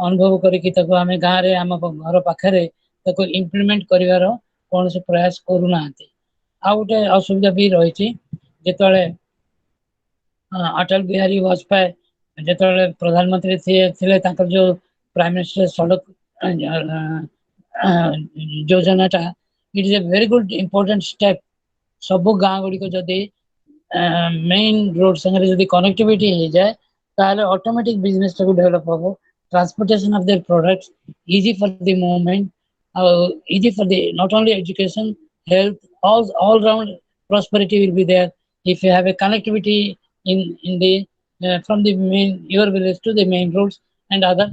B: ଅନୁଭବ କରିକି ତାକୁ ଆମେ ଗାଁରେ ଆମ ଘର ପାଖରେ ତାକୁ ଇମ୍ପ୍ଲିମେଣ୍ଟ କରିବାର କୌଣସି ପ୍ରୟାସ କରୁନାହାନ୍ତି। ଆଉ ଗୋଟେ ଅସୁବିଧା ବି ରହିଛି, ଯେତେବେଳେ ଅଟଳ ବିହାରୀ ବାଜପେୟୀ ଯେତେବେଳେ ପ୍ରଧାନମନ୍ତ୍ରୀ ଥିଲେ ତାଙ୍କର ଯୋଉ ପ୍ରାଇମ ମିନିଷ୍ଟର ସଡ଼କ ଯୋଜନାଟା, it is a very good important step. ସବୁ ଗାଁ ଗୁଡିକ ଯଦି मेन रोड संगे जदि कनेक्टिविटी हो जाए ताहले ऑटोमेटिक बिजनेस को डेवलप हो, transportation of their products easy for the movement, easy for the not only education, health, all round prosperity will be there if you have a connectivity in the from the main your village to the main roads and other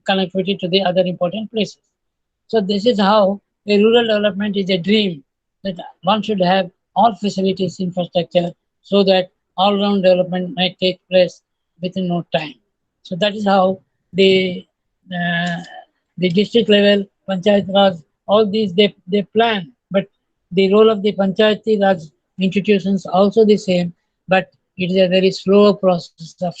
B: connectivity to the other important places. So this is how a rural development is a dream, that one should have all facilities, infrastructure, so that all-round development might take place within no time. So that is how uh, the district level, Panchayat Raj, all these they plan, but the role of the Panchayati Raj institutions also the same, but it is a very slow process of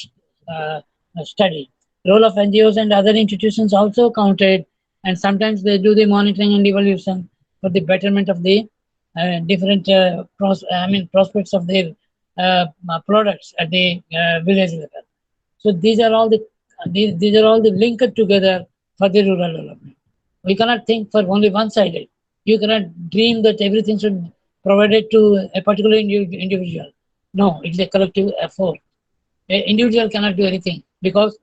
B: study. Role of NGOs and other institutions also counted, and sometimes they do the monitoring and evaluation for the betterment of the different prospects of their products at the village level. So these are all the linked together for the rural development. We cannot think for only one-sided. You cannot dream that everything should be provided to a particular individual. No, it's a collective effort. An individual cannot do anything because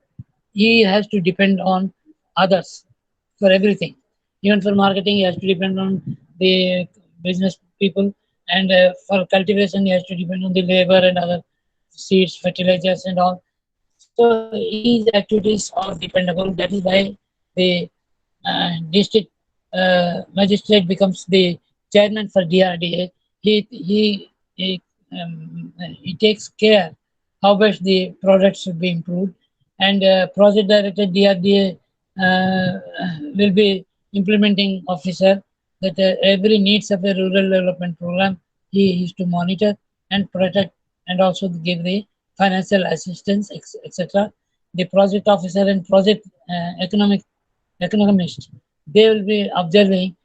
B: he has to depend on others for everything. Even for marketing, he has to depend on the business people, and for cultivation, he has to depend on the labor and other seeds, fertilizers, and all. So his activities are dependable. That is why the district magistrate becomes the chairman for DRDA. He takes care how best the products should be improved, and project director DRDA will be implementing officer, that every needs of a rural development program he is to monitor and protect, and also give the financial assistance, etc. The project officer and project economist, they will be observing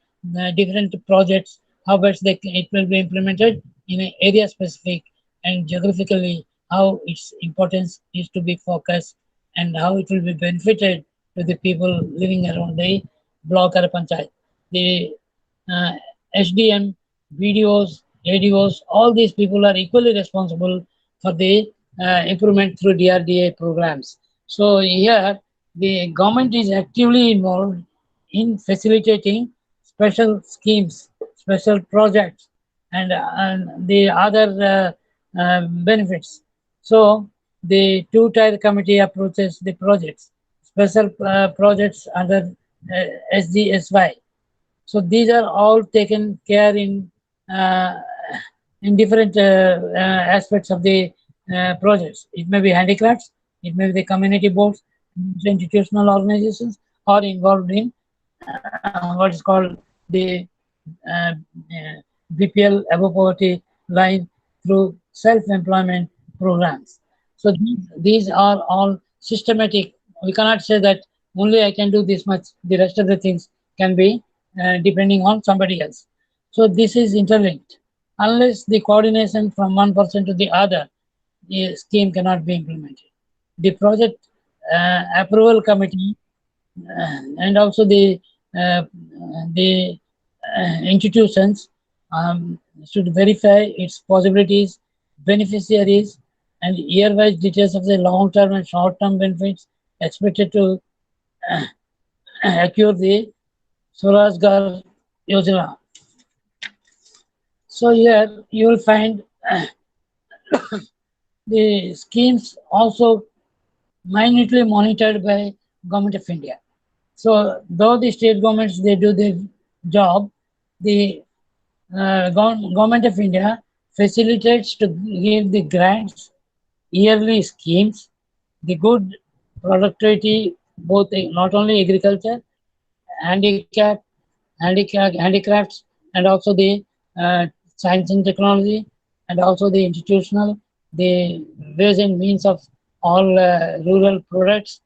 B: different projects, how best it will be implemented in an area specific and geographically, how its importance is to be focused, and how it will be benefited to the people living around the block or panchayat. The uh, SDM, BDOs, ADOs, all these people are equally responsible for the improvement through DRDA programs. So here the government is actively involved in facilitating special schemes, special projects, and the other benefits. So the two-tier committee approaches the projects, special projects under SGSY. So these are all taken care uh, in different aspects of the projects. It may be handicrafts, it may be the community boards, institutional organizations are involved in what is called the uh, uh, BPL, above poverty line, through self-employment programs. So these are all systematic. We cannot say that only I can do this much, the rest of the things can be depending on somebody else. So this is interlinked. Unless the coordination from one person to the other, the scheme cannot be implemented. The project approval committee and also the institutions should verify its possibilities, beneficiaries, and year-wise details of the long-term and short-term benefits expected to accrue the Swarajgar Yojana. So here you will find the schemes also minutely monitored by Government of India. So though the state governments, they do their job, the Government of India facilitates to give the grants, yearly schemes, the good productivity, both not only agriculture, handicap, handicrafts, and also the science and technology, and also the institutional, the ways and means of all rural products,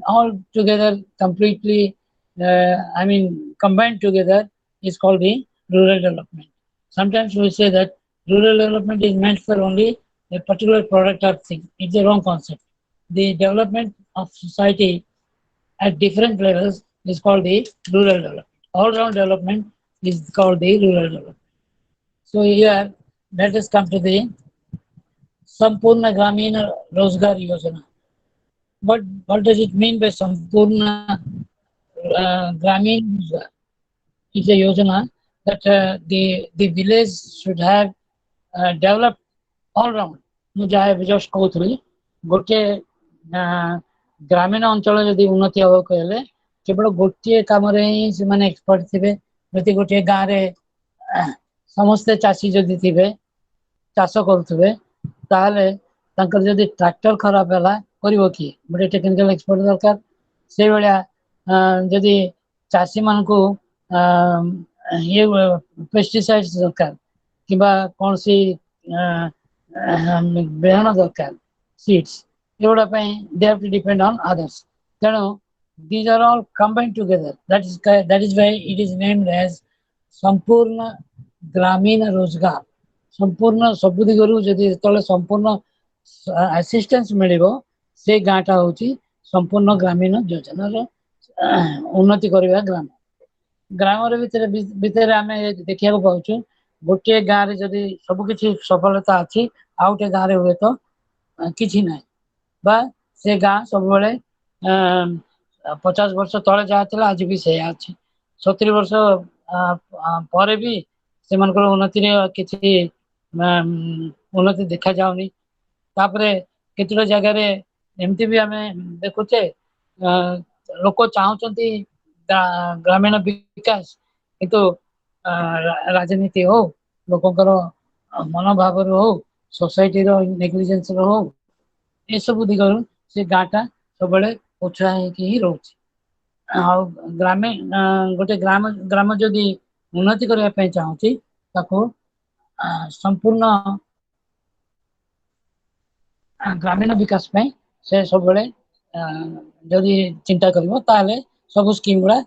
B: all together completely, combined together is called the rural development. Sometimes we say that rural development is meant for only a particular product or thing. It's a wrong concept. The development of society at different levels is called the rural development. All-round development is called the rural development. So here, let us come to the Sampurna Gramina Rozgar Yojana. What does it mean by Sampurna Gramin Rozgar? It's a yojana that the village should have developed all round. ମୁଁ ଯାହା just କହୁଥିଲି ଗୋଟେ ଗ୍ରାମୀଣ ଅଞ୍ଚଳ ଯଦି ଉନ୍ନତି ହେବାକୁ ହେଲେ କେବଳ ଗୋଟିଏ କାମରେ ହିଁ ସେମାନେ ଏକ୍ସପର୍ଟ ଥିବେ। ଯଦି ଗୋଟିଏ ଗାଁରେ ସମସ୍ତେ ଚାଷୀ ଯଦି ଥିବେ, ଚାଷ କରୁଥିବେ, ତାହେଲେ ତାଙ୍କର ଯଦି ଟ୍ରାକ୍ଟର ଖରାପ ହେଲା କରିବ କିଏ? ଗୋଟେ ଟେକ୍ନିକାଲ ଏକ୍ସପର୍ଟ ଦରକାର। ସେଇଭଳିଆ ଯଦି ଚାଷୀମାନଙ୍କୁ ଇଏ ପେଷ୍ଟିସାଇଡ୍ସ ଦରକାର କିମ୍ବା କୌଣସି ବିହନ ଦରକାର, ସିଡ୍ସ, ଏଗୁଡ଼ା ପାଇଁ they have to depend on others. ତେଣୁ these are all combined together. That is why it is named as ସମ୍ପୂର୍ଣ୍ଣ ଗ୍ରାମୀଣ ରୋଜଗାର। ସମ୍ପୂର୍ଣ୍ଣ ସବୁ ଦିଗରୁ ଯଦି ଯେତେବେଳେ ସମ୍ପୂର୍ଣ୍ଣ ଆସିଷ୍ଟାନ୍ସ ମିଳିବ, ସେ ଗାଁଟା ହେଉଛି ସମ୍ପୂର୍ଣ୍ଣ ଗ୍ରାମୀଣ ଯୋଜନାର ଉନ୍ନତି କରିବା ଗ୍ରାମ। ଗ୍ରାମର ଭିତରେ ଆମେ ଦେଖିବାକୁ ପାଉଛୁ ଗୋଟିଏ ଗାଁରେ ଯଦି ସବୁ କିଛି ସଫଳତା ଅଛି, ଆଉ ଗୋଟେ ଗାଁରେ ହୁଏତ କିଛି ନାହିଁ, ବା ସେ ଗାଁ ସବୁବେଳେ 50 ବର୍ଷ ତଳେ ଯାହା ଥିଲା ଆଜି ବି ସେଇଆ ଅଛି। 70 ବର୍ଷ ପରେ ବି ସେମାନଙ୍କର ଉନ୍ନତିରେ କିଛି ଉନ୍ନତି ଦେଖାଯାଉନି। ତାପରେ କେତେଟା ଜାଗାରେ ଏମିତି ବି ଆମେ ଦେଖୁଛେ ଲୋକ ଚାହୁଁଛନ୍ତି ଗ୍ରାମୀଣ ବିକାଶ, କିନ୍ତୁ ରାଜନୀତି ହଉ, ଲୋକଙ୍କର ମନୋଭାବରୁ ହଉ, ସୋସାଇଟିର ନେଗ୍ଲିଜେନ୍ସର ହଉ, ଏସବୁ ଦିଗରୁ ସେ ଗାଁଟା ସବୁବେଳେ ପଛୁଆ ହେଇକି ହିଁ ରହୁଛି। ଆଉ ଗୋଟେ ଗ୍ରାମ ଯଦି ଉନ୍ନତି କରିବା ପାଇଁ ଚାହୁଁଛି, ତାକୁ ସମ୍ପୂର୍ଣ୍ଣ ଗ୍ରାମୀଣ ବିକାଶ ପାଇଁ ସେ ସବୁବେଳେ ଯଦି ଚିନ୍ତା କରିବ, ତାହେଲେ ସବୁ ସ୍କିମ୍ ଗୁଡ଼ା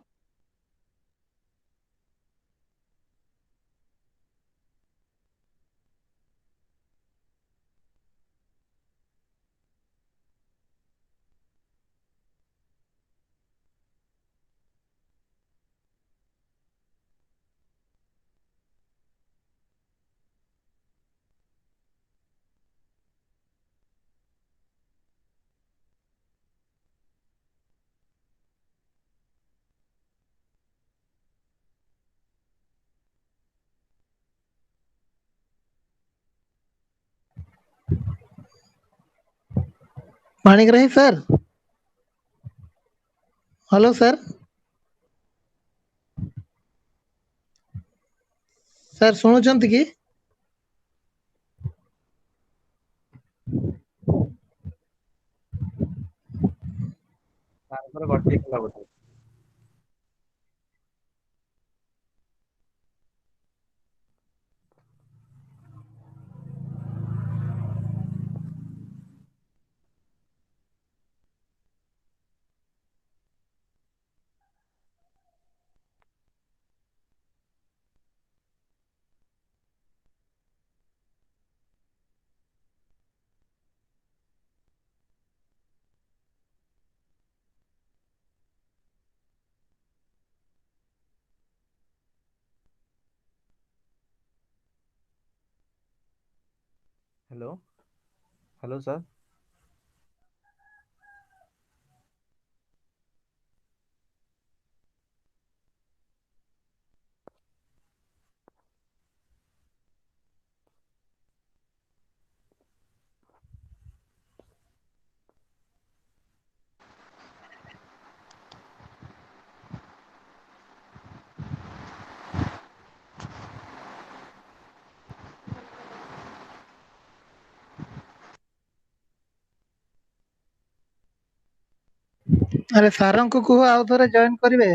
C: ମାଣିଗ୍ରାହୀ ସାର୍, ହ୍ୟାଲୋ ସାର୍। ସାର୍ ଶୁଣୁଛନ୍ତି କି?
E: ତାଙ୍କର କଟିଗଲା ବୋଧେ। Hello hello sir.
C: अरे सारंग को कुह आउ थरे जॉइन करिवे।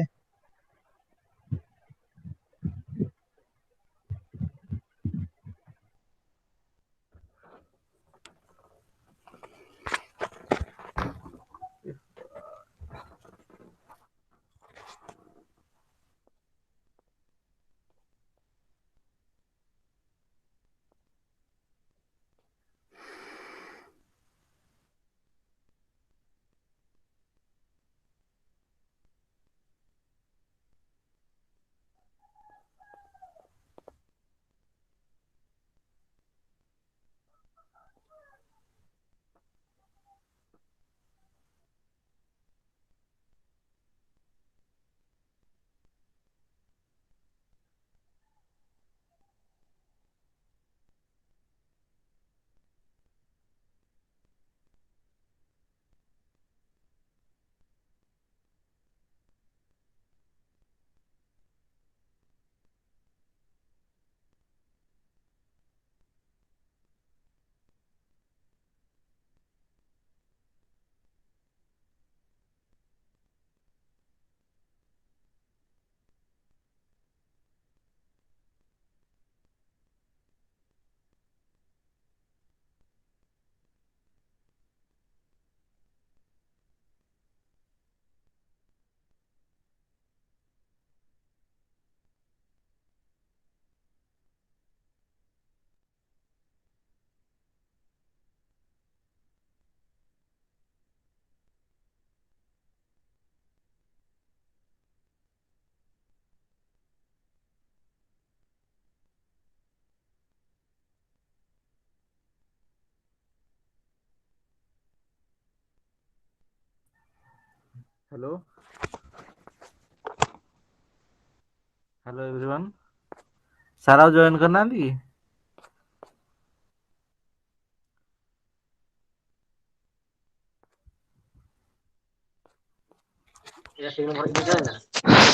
E: Hello hello everyone. सारा जॉइन करना दी।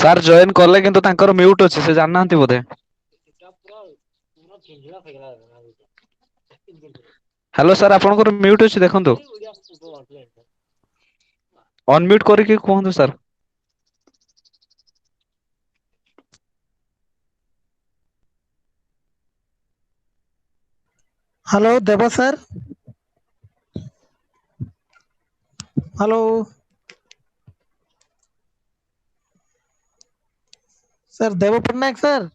F: ସାର୍ ଜଏନ୍ କଲେ କିନ୍ତୁ ତାଙ୍କର ମ୍ୟୁଟ୍ ଅଛି, ସେ ଜାଣିନାହାନ୍ତି ବୋଧେ। ହ୍ୟାଲୋ ସାର୍, ଆପଣଙ୍କର ମ୍ୟୁଟ୍ ଅଛି ଦେଖନ୍ତୁ। ଅନମ୍ୟୁଟ୍ କରିକି କୁହନ୍ତୁ ସାର୍।
C: हेलो देव सर। हेलो सर, देव पटनायक सर।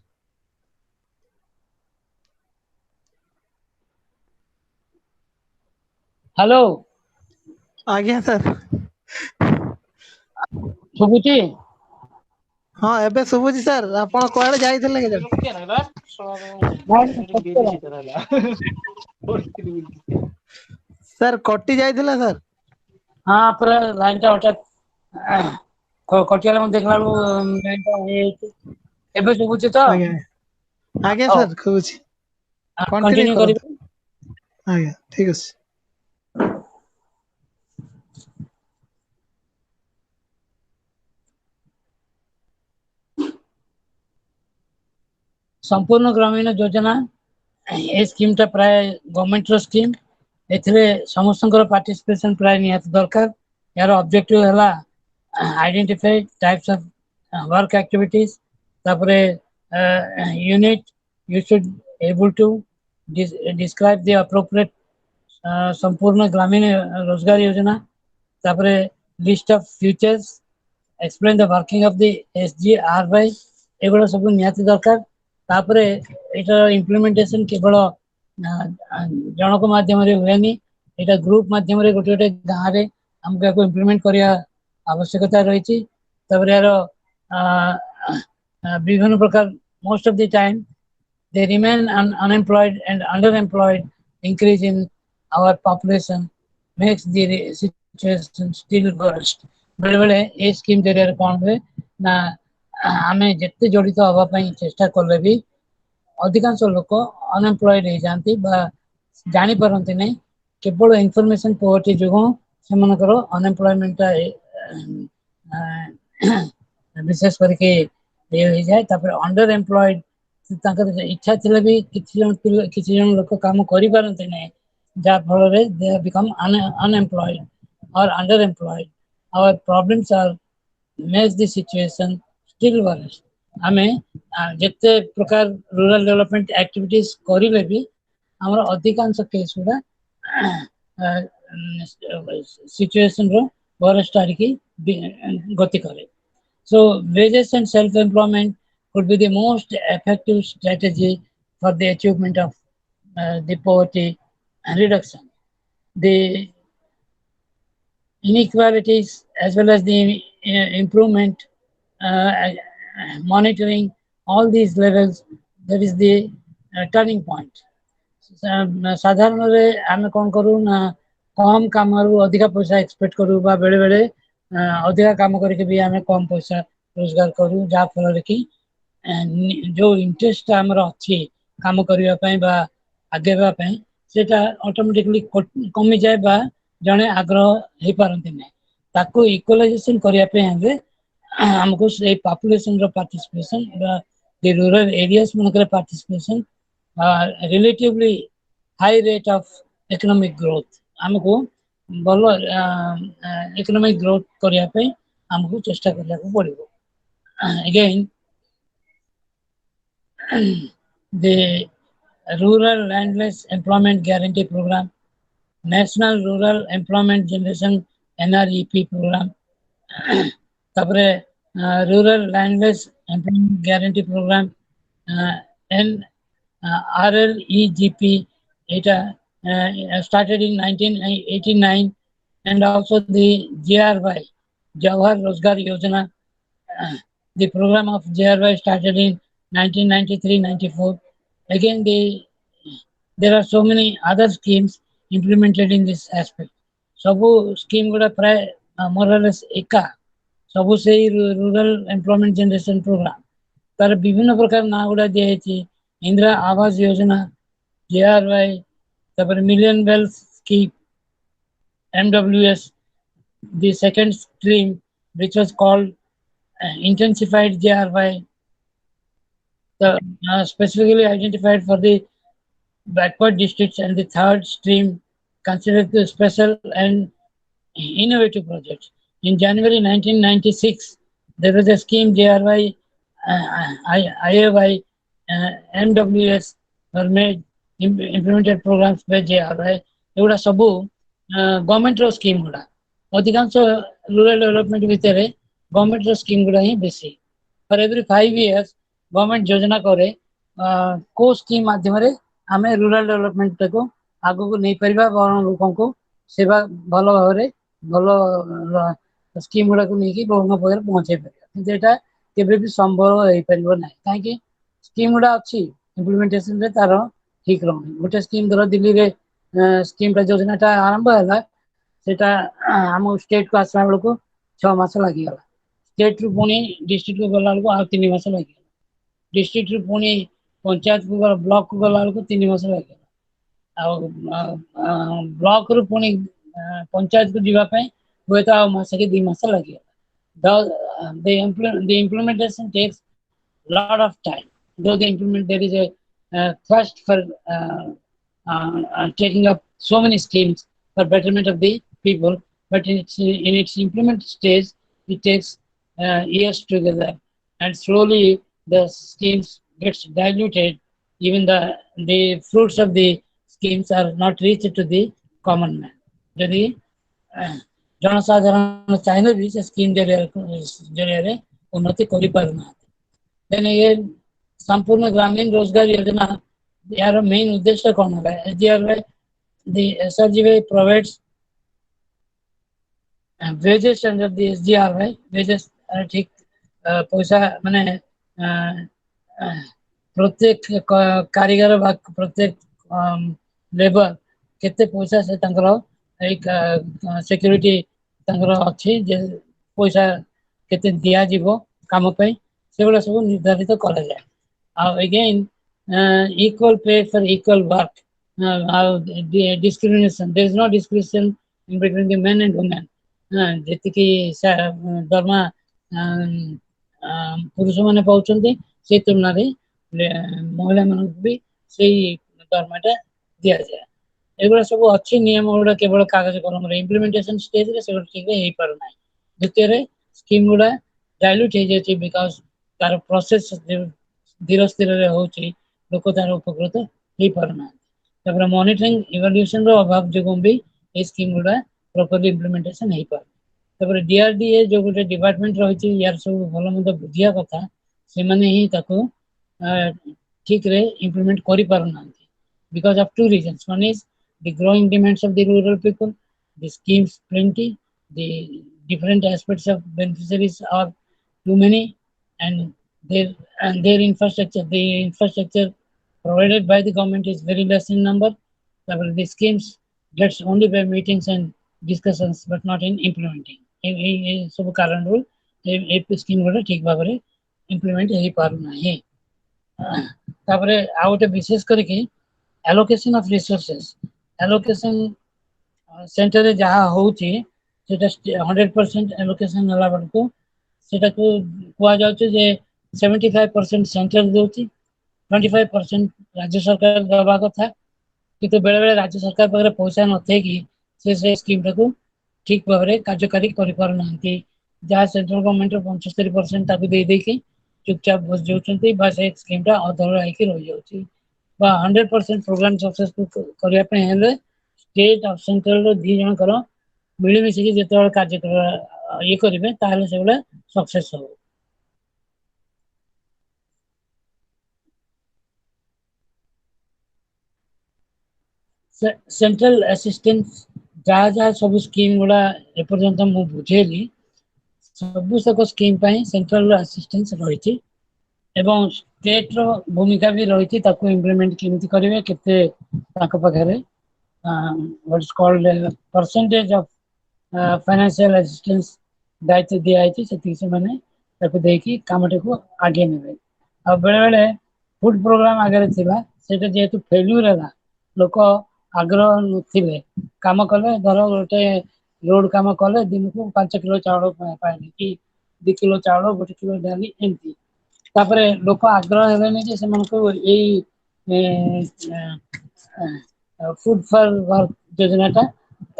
B: हेलो
C: आज्ञा सर।
B: शुभुची
C: हाँ एबे शुभुजी सर। आपण कुआडे जाइथिले के सर? कटि जाइथिले सर।
B: हाँ पूरा लाइन टा हटात कटियाला मैं देखला लाइन टा हे एबे शुभुची तो
C: आज्ञा आज्ञा
B: हो
C: सर खुबुची कंटिन्यू
B: कंटिन्यू
C: करंतु।
B: करिवे।
C: आज्ञा ठीक अछि।
B: संपूर्ण ग्रामीण योजना ए स्कीम टा प्राय गवर्नमेंट रो स्कीम एथिरे समस्तଙ୍କର पार्टिसिपेशन प्राय निहात दरकार। यार ऑब्जेक्टिव हला identify types of work activities तापरे unit you should able to describe the appropriate संपूर्ण ग्रामीण रोजगार योजना तापरे list of features explain the working of the SGRY एगुड़ा सब निहाती दरकार। तापरे एटा इम्प्लीमेंटेशन केवल जनक माध्यम रे हुएनी, एटा ग्रुप माध्यम रे गोटे गोटे गाँव रे हमको इम्प्लीमेंट करिया आवश्यकता रही। तापरे यार विभिन्न प्रकार most of the time they remain unemployed and underemployed. Increase in our population makes the situation still worse. बेले बेले ए स्कीम जरिया कौन हुए ना आमे जिते जड़ित हवा पाई चेष्टा कले भी अधिकांश लोक अनएम्प्लॉयड हो जाती जानी पारती नहीं। केवल इनफॉरमेशन पोवर्टी जो सेमानकर अनएम्प्लॉयमेंट विशेष करके ये हो जाए। तापर अंडर एम्प्लॉयड इच्छा थिले भी किसी जन लोक काम करि पारती नहीं, जा फल दे बिकम अनएम्प्लॉयड और under employed our problems are makes the situation still worse. आमे जिते प्रकार रूरल डेवलपमेंट एक्टिविटीज करिले भी हमर अधिकांश केस गुडा सिचुएशन रो वरस्ट आड़की गति करे. So wages and self-employment could be the most effective strategy for the achievement of the poverty reduction. The inequalities as well as the improvement, monitoring all these levels, that is the turning point. साधारण रे आमे कोन करू ना कम काम रु अधिक पैसा expect करू बा बेले बेले अधिक काम करके भी आमे कम पैसा रोजगार करू जा फल कि जो इंटरेस्ट हमर अछि काम करिया पई बा आगेबा पई सेटा ऑटोमेटिकली कमी जाय बा जने आग्रह हे पारंती नै ताको इक्वलाइजेशन करिया पे हमें हमको से पॉपुलेशन रो पार्टिसिपेशन बा द रूरल एरियाज मनकर participation relatively high rate of economic growth हमको बोलो इकोनॉमिक ग्रोथ करिया पे हमको चेष्टा करला को पड़िबो. Again, the Rural Landless Employment Guarantee Program, National Rural Employment Generation NREP Program, तापरे Rural Landless Employment Guarantee Program, RLEGP, it started in 1989, and also the JRY, Jawahar Rozgar Yojana. The program of JRY started in 1993-94. Again, there are so many other schemes implemented in this aspect. सबू scheme गुड़ा प्राय more or less एका सबू से rural employment generation program तार विभिन्न प्रकार ना गुड़ा दिया है ची इंदिरा आवास योजना, JRY, तापर million wealth scheme, MWS, the second stream which was called intensified JRY, specifically identified for the backward districts, and the third stream considered the special and innovative projects. In January 1996, there was a scheme JRY, IAY, MWS were made, implemented programs by JRY. एगुड़ा सबू government रो scheme गुड़ा अधिकांश rural development भितर government रो scheme गुड़ा ही बेसी. For every 5 years government योजना करे को scheme माध्यम रे आमे रूरल डेवलपमेंट को आगो को नहीं परिबा लोगों को सेवा भलो भाबरे भलो स्कीम गुड़ा को नहीं कि लोगों पाखरे पहुंचे परिबा किंतु एटा केबे भी संभव होई परिबो नै काहे कि स्कीम गुड़ा अछि इम्प्लीमेंटेशन रे तार ठीक रहनी. गोटे स्कीम धर दिल्ली रे स्कीम टा योजनाटा आरंभ होला सेटा हम स्टेट को आसला बेल को 6 मास लागि गला. स्टेट रु पुनी डिस्ट्रिक्ट को गला को आ 3 मास लागि गला. डिस्ट्रिक्ट रु पुनी पंचायत को ब्लॉक को गला को 3 मास लागि गला. आ ब्लॉक रु पुनी पंचायत को जीवा पे होय त मास के 2 मास लागि गला. The implementation takes lot of time. Though there is a thrust for taking up so many schemes for betterment of the people, but in its implement stage, it takes years together, and slowly the schemes gets diluted. Even the fruits of the schemes are not reached to the common man. यदि जनसाधारण चाहिए भी से scheme जरिए उन्नति करि पारुना. Then again, संपूर्ण ग्रामीण रोजगार योजना यार मेन उद्देश्य कौन है? SGRY, the SRGY provides wages under the SGRY. wages ठीक पैसा माने प्रत्येक कारीगर बा प्रत्येक लेबर केते पैसा से तंकर एक सिक्योरिटी तंकर अछि जे पैसा केते दिया जीवो काम पे सेगुला सब निर्धारित करा जाय. Again, equal pay for equal work, discrimination, there is no discrimination in between the men and women. जेति कि दरमा पुरुष माने पाउचंती से तुलना रे महिला मानक भी से दरमाटा दिया जाय. एगुला सब अच्छी नियम गुड़ा केवल कागज कलम रे इम्प्लीमेंटेशन स्टेज रे से ठीक रे हे पार नै. द्वितीय स्कीम गुड़ा डाइल्यूट हो जाए बिकॉज तार प्रोसेस धीर स्थिर होची लोक तार उपकृत हो पारना तापर मॉनिटरिंग इवैल्यूएशन रो अभाव जो भी ए स्कीम गुड़ा प्रॉपर्ली इंप्लीमेंटेशन हो पार तापर डीआरडीए जो गोटे डिपार्टमेंट रही यार सब भल मंद बुझिया कथा से माने ही ताको ठीक रे इंप्लीमेंट करि पारना because of two reasons. One is the growing demands of the rural people, the schemes plenty, the different aspects of beneficiaries are too many, and their infrastructure, the infrastructure provided by the government is very less in number. The schemes gets only by meetings and discussions, but not in implementing. सब कारण रू ए scheme गुड़ा ठीक भाव में implement हो पारना है तापरे आ गोटे विशेष करके allocation of resources allocation center रे जहाँ होची सेटा 100% allocation होला बड़को सेटा को कुआ जाउचे जे 75% सेंटर देउची 25% राज्य सरकार दबा कथा किंतु बेले बेले राज्य सरकार पाखरे पैसा नथे कि से स्कीम टाको ठीक भाव में कार्यकारी करि पार नांती जहाँ सेंट्रल गवर्नमेंट 75% ताको दे दे कि चुपचाप बस जाउचंती बस एक स्कीम टा अधूरा है कि रह जाउची 100% प्रोग्राम सक्सेसफुल करने स्टेट और सेंट्रल दी जनकर मिलमिशिकी जो कार्य ये करेंगे ताहले से सक्सेस हो सेंट्रल असिस्टेंस जहाँ जहाँ सब स्कीम गुड़ा एपर्यंत मु बुझेली सबु तक स्कीम सेंट्रल असिस्टेंस रही एवं स्टेट रो भूमिका भी रही ताको इम्प्लीमेंट केमती करेंगे केते ताको पाखरे what is called percentage of financial assistance दायित्व दिया है से से माने ताको देकी कामटे को आगे नेबे अब बेले बेले फूड प्रोग्राम आगे थिबा सेटा जेतु फेल्यूर है लोक आग्रह नथिले काम कले धर गोटे रोड काम कले दिन को 5 किलो चावल पाइले कि 2 किलो चावल 1 किलो डाली एमती तापरे लोक आग्रह हेलेनी जे से मानको एई फूड फॉर वर्क योजनाटा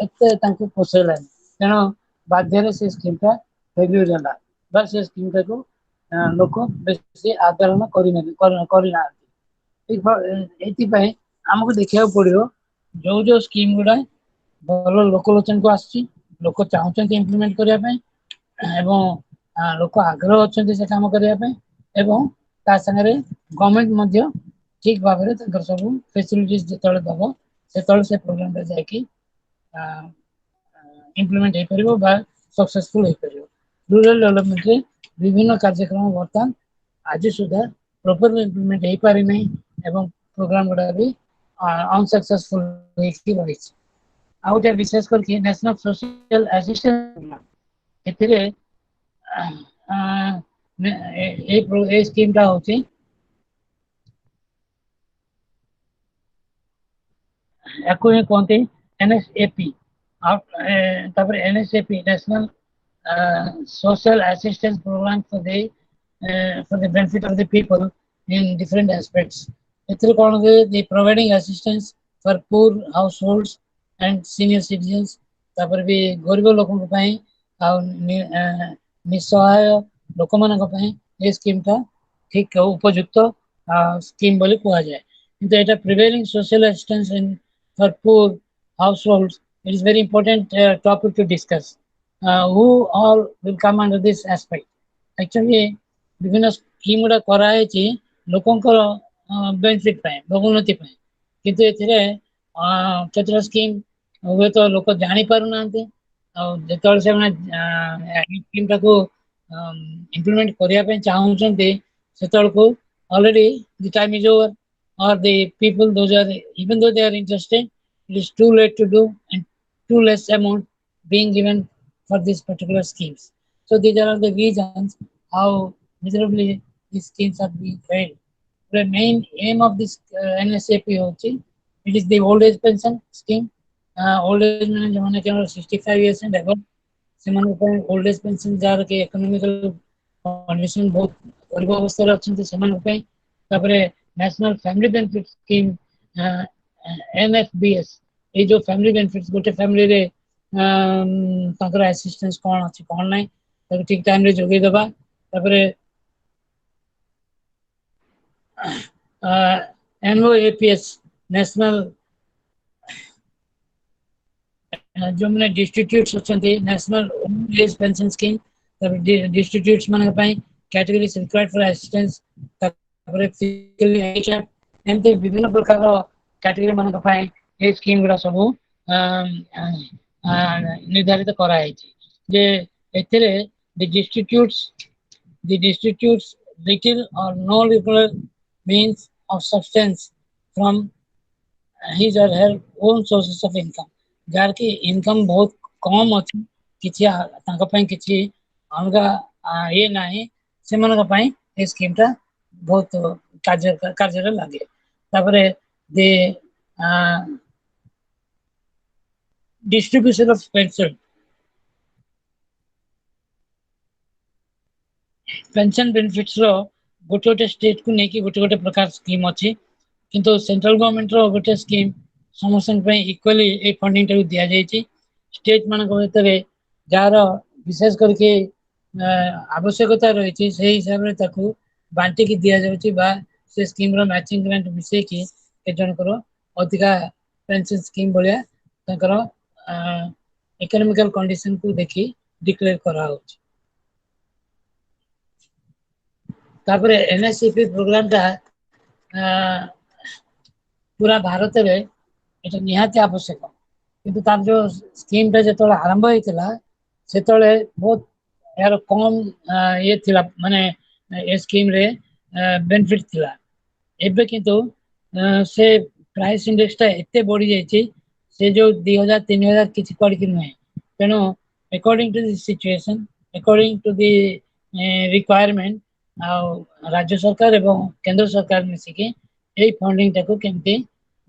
B: एते तांको पोसेला तेणु बाध्यरे से स्कीमटा फेल्यूर होला बस से स्कीमटा को लोक बेसी आदरण करना एथि आमको देखा पड़ो जो स्कीम गुड़ा भल लोकलोचन को आसी लोक चाहते इम्प्लीमेंट करने लोक आग्रह अच्छा से कम करने एवं ता संगे गवर्नमेंट ठीक भाव में सब फैसिलिटीज जो दब से प्रोग्राम जाकि इम्प्लीमेंट हो पार सक्सेसफुल हो पार रूरल डेवलपमेंट रे विभिन्न कार्यक्रम बर्तमान आज सुधा प्रॉपर इम्प्लीमेंट हो पारि नहीं एवं प्रोग्राम गुड़ा भी अनसक्सेसफुल रही आ गोटे विशेष करके नेशनल सोशल असिस्टेंस एथिरे ए स्कीम टा होची एको ही कहते एनएसएपी तापर NSAP national social assistance programme for the benefit of the people in different aspects एथिरे कोन दे providing assistance for poor households and senior citizens तापर भी गरीब लोगों पई आ निसहाय लोक मानक पई ए स्कीम टा ठीक उपयुक्त स्कीम बोली कहा जाए किंतु एटा prevailing social assistance in for poor households it is very important topic to discuss who all will come under this aspect actually विभिन्न स्कीम गुड़ा कराई छि लोकंकर बेनिफिट पाए बहुनति पाए किंतु एथिरे केतरा स्कीम हुए तो लोक जानी पारु नांते जेतल से स्कीम टाको इम्प्लीमेंट करिया पे चाहउचंते सेतल को already the time is over or the people those are even though they are interested it is too late to do and too less amount being given for these particular schemes so these are the reasons how miserably these schemes are being failed the main aim of this NSAP hochi it is the old age pension scheme old age mane jemane ke 65 years and above semane ko old age pension jar ke economical condition बहुत गरीब अवस्था रे अछंती semane पे तापरे national family benefit scheme एनएफबीएस ये जो family benefits गोटे family रे ତାଙ୍କର ଆସିଷ୍ଟାନ୍ସ କ'ଣ ଅଛି କ'ଣ ନାହିଁ ତାକୁ ଠିକ୍ ଟାଇମ୍ରେ ଯୋଗାଇ ଦେବା। ତାପରେ NOAPS ନ୍ୟାସନାଲ ଯୋଉମାନେ ଡିଷ୍ଟ୍ରିବ୍ୟୁଟ୍ସ ଅଛନ୍ତି ନ୍ୟାସନାଲ ଏଜ୍ ପେନ୍ସନ୍ ସ୍କିମ୍ ଡିଷ୍ଟ୍ରିବ୍ୟୁଟ୍ସ ମାନଙ୍କ ପାଇଁ କ୍ୟାଟେଗୋରିଜ୍ ରିକ୍ୱାର୍ଡ ଫର୍ ଆସିଷ୍ଟାନ୍ସ ତାପରେ ଫିଜିକାଲି ହ୍ୟାଣ୍ଡିକ୍ୟାପ୍ଟ ଏମିତି ବିଭିନ୍ନ ପ୍ରକାର କ୍ୟାଟେଗୋରୀ ମାନଙ୍କ ପାଇଁ এই ସ୍କିମ୍ ଗୁଡ଼ା ସବୁ ନିର୍ଦ୍ଧାରିତ କରାଯାଇଛି ଯେ ଏଥିରେ the distributes little or no regular means of substance from his or her own sources of income ଯାହାର କି ଇନକମ୍ ବହୁତ କମ୍ ଅଛି କିଛି ତାଙ୍କ ପାଇଁ କିଛି ଅଲଗା ଇଏ ନାହିଁ ସେମାନଙ୍କ ପାଇଁ ଏ ସ୍କିମ୍ଟା ବହୁତ କାର୍ଯ୍ୟରେ ଲାଗେ। ତାପରେ the distribution of pension benefits रो गोटे गोटे स्टेट को नेकी गोटे गोटे प्रकार स्कीम अच्छी किंतु सेंट्रल गवर्नमेंट रो गोटे स्कीम समस्त इक्वली ए फंडिंग टाइम दिया जायछि स्टेट मानक भितर जार विशेष करके आवश्यकता रही से हिसाब रे ताकू बांटी की दिया जाउछि बा से स्कीम रो मैचिंग ग्रांट मिसे की के जनकर अधिका पेंशन स्कीम बलिया ताकर इकोनॉमिकल कंडीशन को देखी डिक्लेयर करा होछि। तापर एनएससीपी प्रोग्राम टा पूरा भारत रे एटा निहाती आवश्यक किंतु तार जो स्कीम टा जतो आरंभ होइतिला सेतले बहुत यार कम ये थिला माने ए स्कीम रे बेनिफिट थिला एबे किंतु से प्राइस इंडेक्स टा एते बढ़ी जायछि से जो 2000 3000 किछि पड़ कि नहीं तेनो according to the situation according to the requirement राज्य सरकार एवं केंद्र सरकार मिसिके यही फंडिंग टाको केमती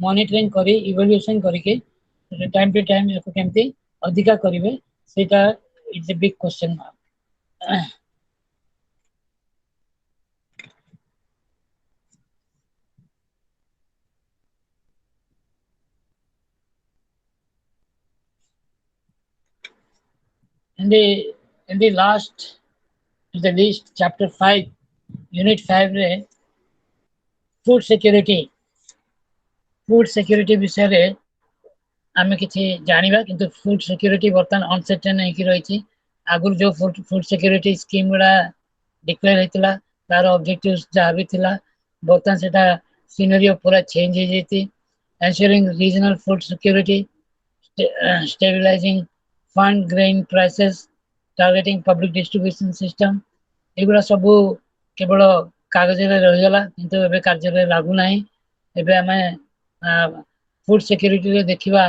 B: मॉनिटरिंग करी इवैल्यूएशन करके टाइम टू टाइम याको केमती अधिका करिवे सेटा it's a big question mark. In the last to the list chapter 5 unit 5 रे फूड सिक्योरिटी विषय रे आमे किछि जानिबा किंतु फूड सिक्योरिटी बर्तन अनसर्टेन हेकि रहिछि आगुर जो फूड सिक्योरिटी स्कीम गुडा डिक्लेयर हेतिला तार ऑब्जेक्टिव्स जा भी थिला बर्तन सेटा सिनेरियो पूरा चेंज हे जेति ensuring regional food security stabilizing fund grain prices targeting public distribution system एगुड़ा सबू केवल कागज रहीगला किंतु एबे कार्य रे लागू नाही एबे हमें फूड सिक्योरिटी रे देखिबा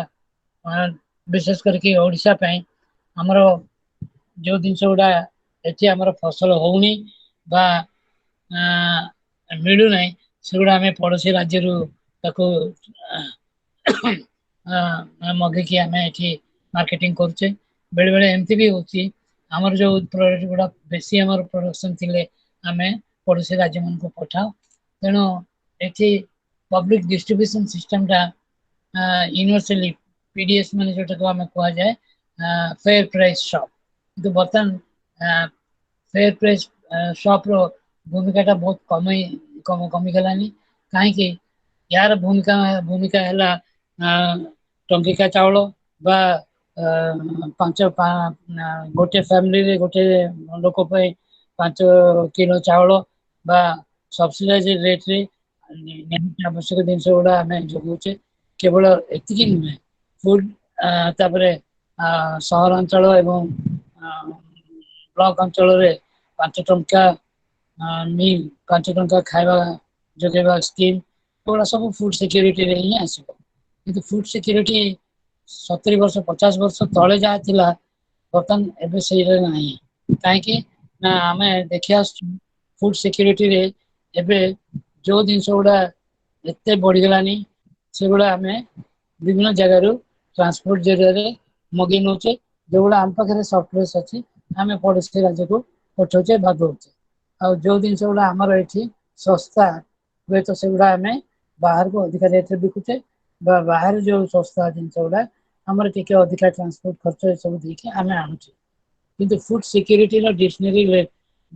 B: विशेष करके ओडिशा पे हमरो जो जिनस गुडा एठी हमरो फसल होउनी बा मिलु नाही सेगुडा हमें पड़ोसी राज्य रु ताको मगे कि हमें एठी मार्केटिंग करछे बेले बेले एमती भी होची हमर जो प्रोडक्ट गुडा बेसी हमर प्रोडक्शन थिले हमें पड़ोसी राज्य मन को पठाओ तेनो एठी पब्लिक डिस्ट्रीब्यूशन सिस्टम टा यूनिवर्सली पीडीएस माने जोटा को हमें कहा जाए फेयर प्राइस शॉप तो बर्तन फेयर प्राइस शॉप रो भूमिका टा बहुत कमी गलानी काहे कि यार भूमिका हैला टंकिका चावल बा गोटे फैमिली रे गोटे लोक पे 5 किलो चावल बा सब्सिडाइज रेट रे आवश्यक जिनस गुडा हमें जोगुचे केवल एतिकी नुहे फूड तापरे सहर अंचल एवं ब्लॉक अंचल रे 5 टंका मील 5 टंका खाଇବା जोगेबा स्कीम एगुड़ा सब फूड सिक्योरिटी रे ही आसीबो किंतु फूड सिक्योरिटी 70 वर्ष 50 वर्ष तले जा थिला बर्तन एबे सही रे नाही काहे कि ना हमें देखिया फूड सिक्योरिटी रे एबे जो जिनस गुडा एते बढ़ी गलानी सेगुड़ा हमें विभिन्न जगह रु ट्रांसपोर्ट जरिया रे मगे नोचे जोगुड़ा हम पाखरे सॉफ्टवेयर अछि हमें पड़ोसी राज्य को पठोचे भागोचे आ जो जिनस गुडा हमर एठी सस्ता वे तो सेगुड़ा हमें बाहर को अधिक रेट रे बिकुचे बाहर जो सस्ता जिनस गुडा ଆମର ଟିକେ ଅଧିକା ଟ୍ରାନ୍ସପୋର୍ଟ ଖର୍ଚ୍ଚ ଏସବୁ ଦେଇକି ଆମେ ଆଣୁଛେ। କିନ୍ତୁ ଫୁଡ ସିକ୍ୟୁରିଟିର ଡିକ୍ସନାରୀ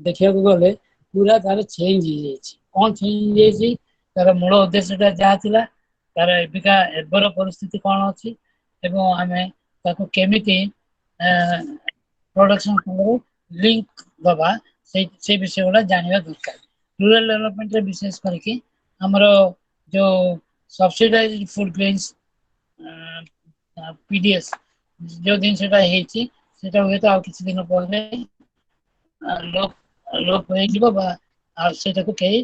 B: ଦେଖିବାକୁ ଗଲେ ପୁରା ତାର ଚେଞ୍ଜ ହେଇଯାଇଛି। କ'ଣ ଚେଞ୍ଜ ହେଇଯାଇଛି? ତାର ମୂଳ ଉଦ୍ଦେଶ୍ୟଟା ଯାହା ଥିଲା, ତାର ଏବେର ପରିସ୍ଥିତି କ'ଣ ଅଛି ଏବଂ ଆମେ ତାକୁ କେମିତି ପ୍ରଡକ୍ସନ ସାଙ୍ଗରେ ଲିଙ୍କ ଦବା, ସେଇ ବିଷୟ ଗୁଡା ଜାଣିବା ଦରକାର। ରୁରାଲ ଡେଭଲପମେଣ୍ଟରେ ବିଶେଷ କରିକି ଆମର ଯୋଉ ସବସିଡାଇଜ୍ଡ ଫୁଡ ଗ୍ରେନ୍ସ PDS ଯୋଉ ଜିନିଷଟା ହେଇଛି, ସେଟା ହୁଏତ ଆଉ କିଛି ଦିନ ପରେ ଲୋପ ହେଇଯିବ ବା ଆଉ ସେଟାକୁ କେହି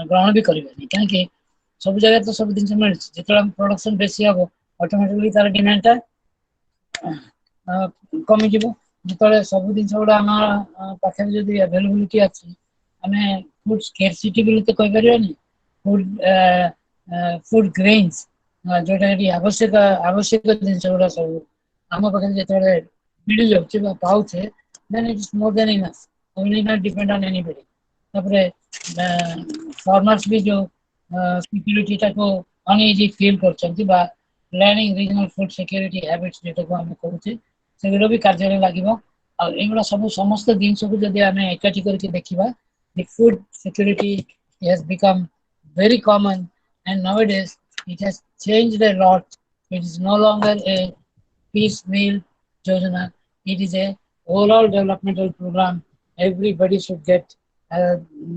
B: ଗ୍ରହଣ ବି କରିବେନି। କାହିଁକି? ସବୁ ଜାଗାରେ ତ ସବୁ ଜିନିଷ ମିଳୁଛି। ଯେତେବେଳେ ପ୍ରଡକ୍ସନ ବେଶୀ ହବ, ଅଟୋମେଟିକଲି ତାର ଡିମାଣ୍ଡଟା କମିଯିବ। ଯେତେବେଳେ ସବୁ ଜିନିଷ ଗୁଡା ଆମ ପାଖରେ ଯଦି ଆଭେଲେବିଲିଟି ଅଛି, ଆମେ ଫୁଡ ସ୍କେର୍ସିଟି ବୋଲି ତ କହିପାରିବାନି। ଫୁଡ ଗ୍ରେନ୍ସ ଯୋଉଟା କି ଆବଶ୍ୟକ ଜିନିଷ ଗୁଡା ସବୁ ଆମ ପାଖରେ ଯେତେବେଳେ ମିଳିଯାଉଛି ବା ପାଉଛେ, then it is more than enough. We need not depend on anybody. ତାପରେ farmers ବି ଯୋଉ ସିକ୍ୟୁରିଟି ଟାକୁ ଅନଇଜି ଫିଲ୍ କରୁଛନ୍ତି ବା planning regional food security habits ଯେଟାକୁ ଆମେ କହୁଛେ, ସେଗୁଡା ବି କାର୍ଯ୍ୟରେ ଲାଗିବ। ଆଉ ଏଇଗୁଡା ସବୁ ସମସ୍ତ ଜିନିଷକୁ ଯଦି ଆମେ ଏକାଠି କରିକି ଦେଖିବା, the food security has become very common, and nowadays it has changed a lot. It is no longer a piecemeal yojana. It is a overall developmental program. Everybody should get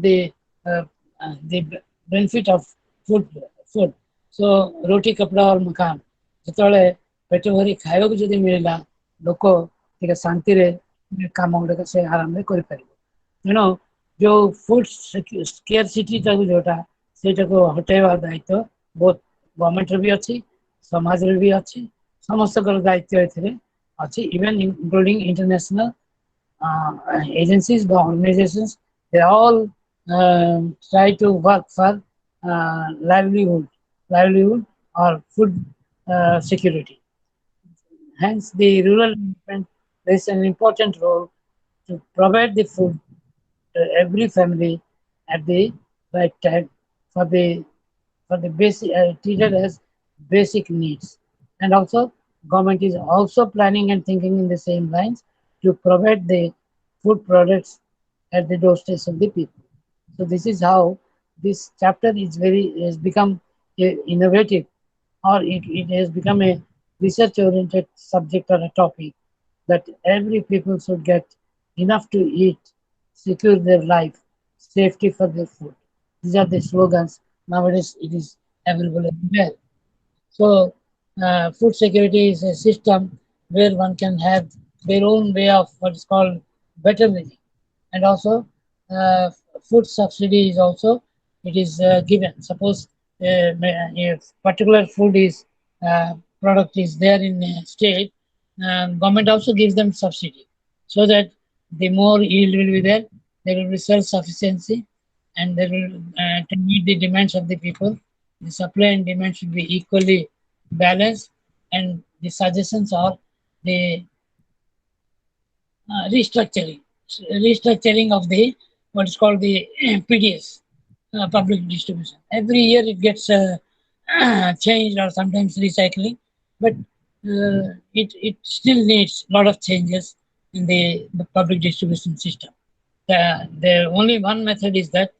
B: the benefit of food. So roti kapda और मकान ଯେତେବେଳେ ପେଟ ଭରି ଖାଇବାକୁ ଯଦି ମିଳିଲା, ଲୋକ ଟିକେ ଶାନ୍ତିରେ କାମ ଗୁଡାକ ସେ ଆରାମରେ କରିପାରିବ। ତେଣୁ ଯୋଉ ଫୁଡ ସ୍କେର୍ସିଟି ଟାକୁ ଯୋଉଟା ସେଇଟାକୁ ହଟେଇବା ଦାୟିତ୍ୱ ବହୁତ ଗଭର୍ଣ୍ଣମେଣ୍ଟର ବି ଅଛି, ସମାଜରେ ବି ଅଛି, ସମସ୍ତଙ୍କର ଦାୟିତ୍ୱ ଏଥିରେ ଅଛି। Even including international agencies, the organizations, they all try to work for livelihood or food security. Hence, the rural development plays an important role to provide the food to every family at the right time for the basic treated as basic needs. And also, government is also planning and thinking in the same lines to provide the food products at the doorsteps of the people. So this is how this chapter has become innovative, or it has become a research-oriented subject or a topic that every people should get enough to eat, secure their life, safety for their food. These are the slogans. Nowadays, it is available everywhere. So, food security is a system where one can have their own way of what is called better living. And also, food subsidy is also, it is given. Suppose if particular food product is there in a state, government also gives them subsidy, so that the more yield will be there will be self-sufficiency, and they will to meet the demands of the people. The supply and demand should be equally balanced, and the suggestions are the restructuring of the what is called the PDS, public distribution. Every year it gets changed or sometimes recycling, but it still needs a lot of changes in the public distribution system. The only one method is that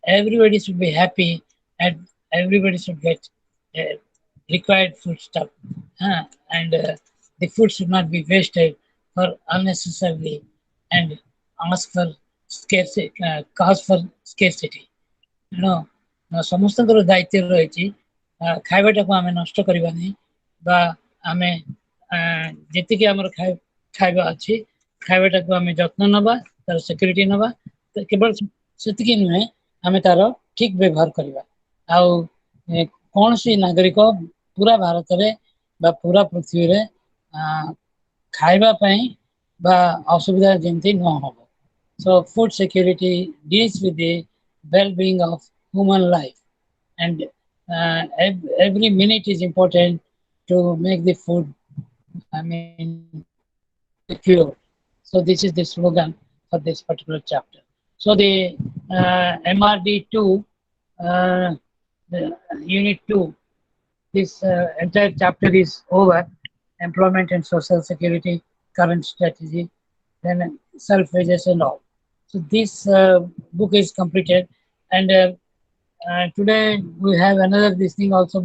B: everybody should be happy and everybody should get required food stuff, and the food should not be wasted for unnecessarily and ask for scarcity, cause for scarcity. ସମସ୍ତଙ୍କର ଦାୟିତ୍ୱ ରହିଛି ଖାଇବାଟାକୁ ଆମେ ନଷ୍ଟ କରିବା ନାହିଁ, ବା ଆମେ ଯେତିକି ଆମର ଖାଇବା ଅଛି ଖାଇବାଟାକୁ ଆମେ ଯତ୍ନ ନେବା, ତାର ସିକ୍ୟୁରିଟି ନେବା। କେବଳ ସେତିକି ନୁହେଁ, ଆମେ ତାର ଠିକ ବ୍ୟବହାର କରିବା। ଆଉ କୌଣସି ନାଗରିକ ପୁରା ଭାରତରେ ବା ପୁରା ପୃଥିବୀରେ ଖାଇବା ପାଇଁ ବା ଅସୁବିଧା ଯେମିତି ନ ହବ। So food security deals with the well-being of human life, and every minute is important to make the food, secure. So this is the slogan for this particular chapter. So the MRD 2, the Unit 2, this entire chapter is over. employment and social security, current strategy, then self-wages and all. So this book is completed, and today we have another this thing also,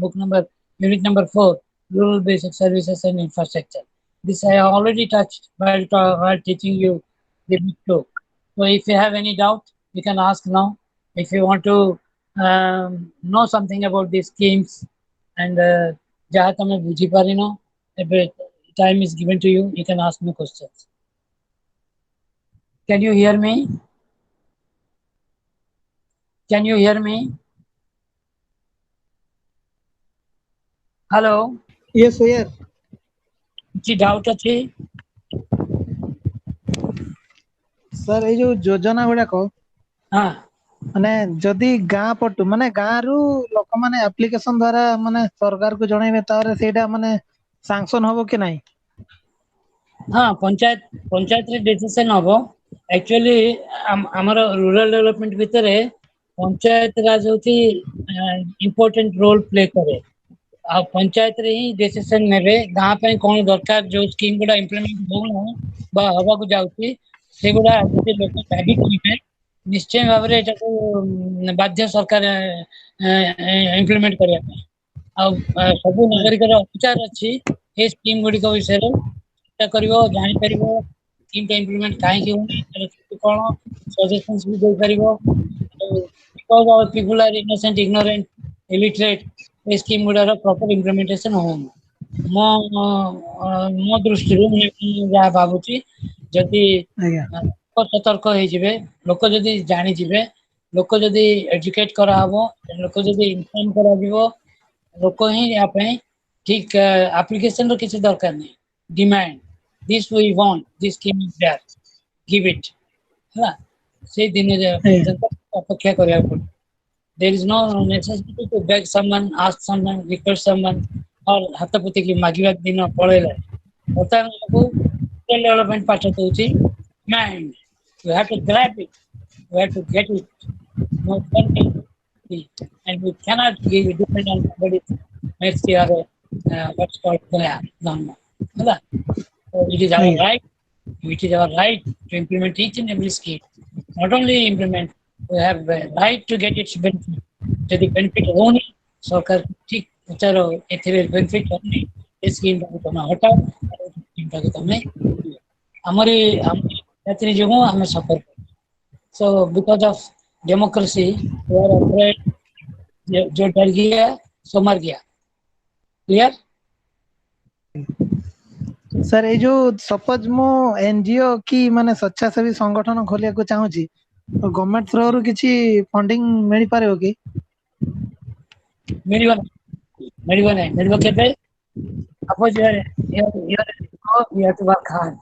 B: unit number 4, rural basic services and infrastructure. This I already touched while teaching you the book 2. So if you have any doubt, you can ask now. If you want to know something about these schemes and jaha tame bujhi parino, if time is given to you, you can ask me questions. Can you hear me? Can you hear me? Hello?
C: Yes, sir.
B: କିଛି doubt ଅଛି?
C: Sir ଏଇ ଯୋଉ ଯୋଜନା ଗୁଡାକ
B: ହଁ,
C: ମାନେ ଯଦି ଗାଁ ପଟୁ ମାନେ ଗାଁ ରୁ ଲୋକମାନେ ଆପ୍ଲିକେସନ ଦ୍ଵାରା ମାନେ ସରକାରକୁ ଜଣେଇବେ ତାପରେ ସେଇଟା ମାନେ ସାଂସନ ହବ କି ନାହିଁ?
B: ହଁ, ପଞ୍ଚାୟତରେ ଡିସିସନ ହବ। ଆକ୍ଚୁଆଲି ଆମର ରୁରାଲ ଡେଭଲପମେଣ୍ଟ ଭିତରେ ପଞ୍ଚାୟତ ରାଜ ହଉଛି ଇମ୍ପୋର୍ଟାଣ୍ଟ ରୋଲ ପ୍ଲେ କରେ। ଆଉ ପଞ୍ଚାୟତରେ ହିଁ ଡିସିସନ ନେବେ ଗାଁ ପାଇଁ କଣ ଦରକାର, ଯୋଉ ସ୍କିମ୍ ଗୁଡା ଇମ୍ପ୍ଲିମେଣ୍ଟ ହଉନାହିଁ ବା ହବାକୁ ଯାଉଛି ସେଗୁଡା ଯଦି ଲୋକ ଦାବି କରିବେ ନିଶ୍ଚୟ ଭାବରେ ଏଟାକୁ ବାଧ୍ୟ ସରକାର ଇମ୍ପ୍ଲିମେଣ୍ଟ କରିବା ପାଇଁ। ଆଉ ସବୁ ନାଗରିକର ଅଧିକାର ଅଛି ଏ ସ୍କିମ୍ ଗୁଡିକ ବିଷୟରେ ଚିନ୍ତା କରିବ, ଜାଣିପାରିବ ସ୍କିମ୍ ଟା ଇମ୍ପ୍ଲିମେଣ୍ଟ କାହିଁକି ହଉନି, ତାର କଣ ସଜେସନ୍ସ ବି ଦେଇପାରିବ। because our people are innocent, ignorant, illiterate, ଏ ସ୍କିମ୍ ଗୁଡାର ପ୍ରପର ଇମ୍ପ୍ଲିମେଣ୍ଟେସନ ହଉନି। ମୋ ଦୃଷ୍ଟିରୁ ମୁଁ ଯାହା ଭାବୁଛି, ଯଦି
C: ଆଜ୍ଞା
B: ଲୋକ ସତର୍କ ହେଇଯିବେ, ଲୋକ ଯଦି ଜାଣିଯିବେ, ଲୋକ ଯଦି ଏଜୁକେଟ କରାହବ, ଲୋକ ଯଦି ଇନଫର୍ମ କରାଯିବ, ଲୋକ ହିଁ ୟା ପାଇଁ ଠିକ ଆପ୍ଲିକେସନ ର କିଛି ଦରକାର ନାହିଁ। Demand this we want, this scheme is there, give it, ହେଲା ସେଇ ଦିନ ପର୍ଯ୍ୟନ୍ତ ଅପେକ୍ଷା କରିବାକୁ ପଡିବ। There is no necessity to beg someone, ask someone, request someone, or ହାତ ପୋତିକି ମାଗିବା ଦିନ ପଳେଇଲା। ବର୍ତ୍ତମାନ ଆମକୁ ଡେଭଲପମେଣ୍ଟ ପାଠ ଦଉଛି mind. You have to grab it, you have to get it. No one can and we cannot depend on somebody next year what's called dharma. ହେଲା? So it is our
C: ଆଜ୍ଞା
B: right. It is our right to implement each and every scheme. Not only implement, we have a right to get its benefit. ଯଦି benefit ହଉନି, ସରକାର ଠିକ ପଚାର ଏଥିରେ benefit ହଉନି, ଏ ସ୍କିମଟାକୁ ତମେ ହଟାଅ, ସ୍କିମଟାକୁ ତମେ ଆମରି ଜାତି ଯୋଗୁଁ ଆମେ ସଫର କରୁଛୁ। So because of democracy, we are afraid जो डर गया सो मर गया। Clear?
C: ସାର୍ ଏଇ ଯୋଉ ସପୋଜ ମୁଁ ଏନଜିଓ କି ମାନେ ସ୍ୱେଚ୍ଛାସେବୀ ସଂଗଠନ ଖୋଲିବାକୁ ଚାହୁଁଛି, ଗଭର୍ଣ୍ଣମେଣ୍ଟ ଥ୍ରୋରୁ କିଛି ଫଣ୍ଡିଂ ମିଳିପାରିବ କି?
B: ମିଳିବ ନାହିଁ, ମିଳିବ କେବେ? Suppose you have to work hard,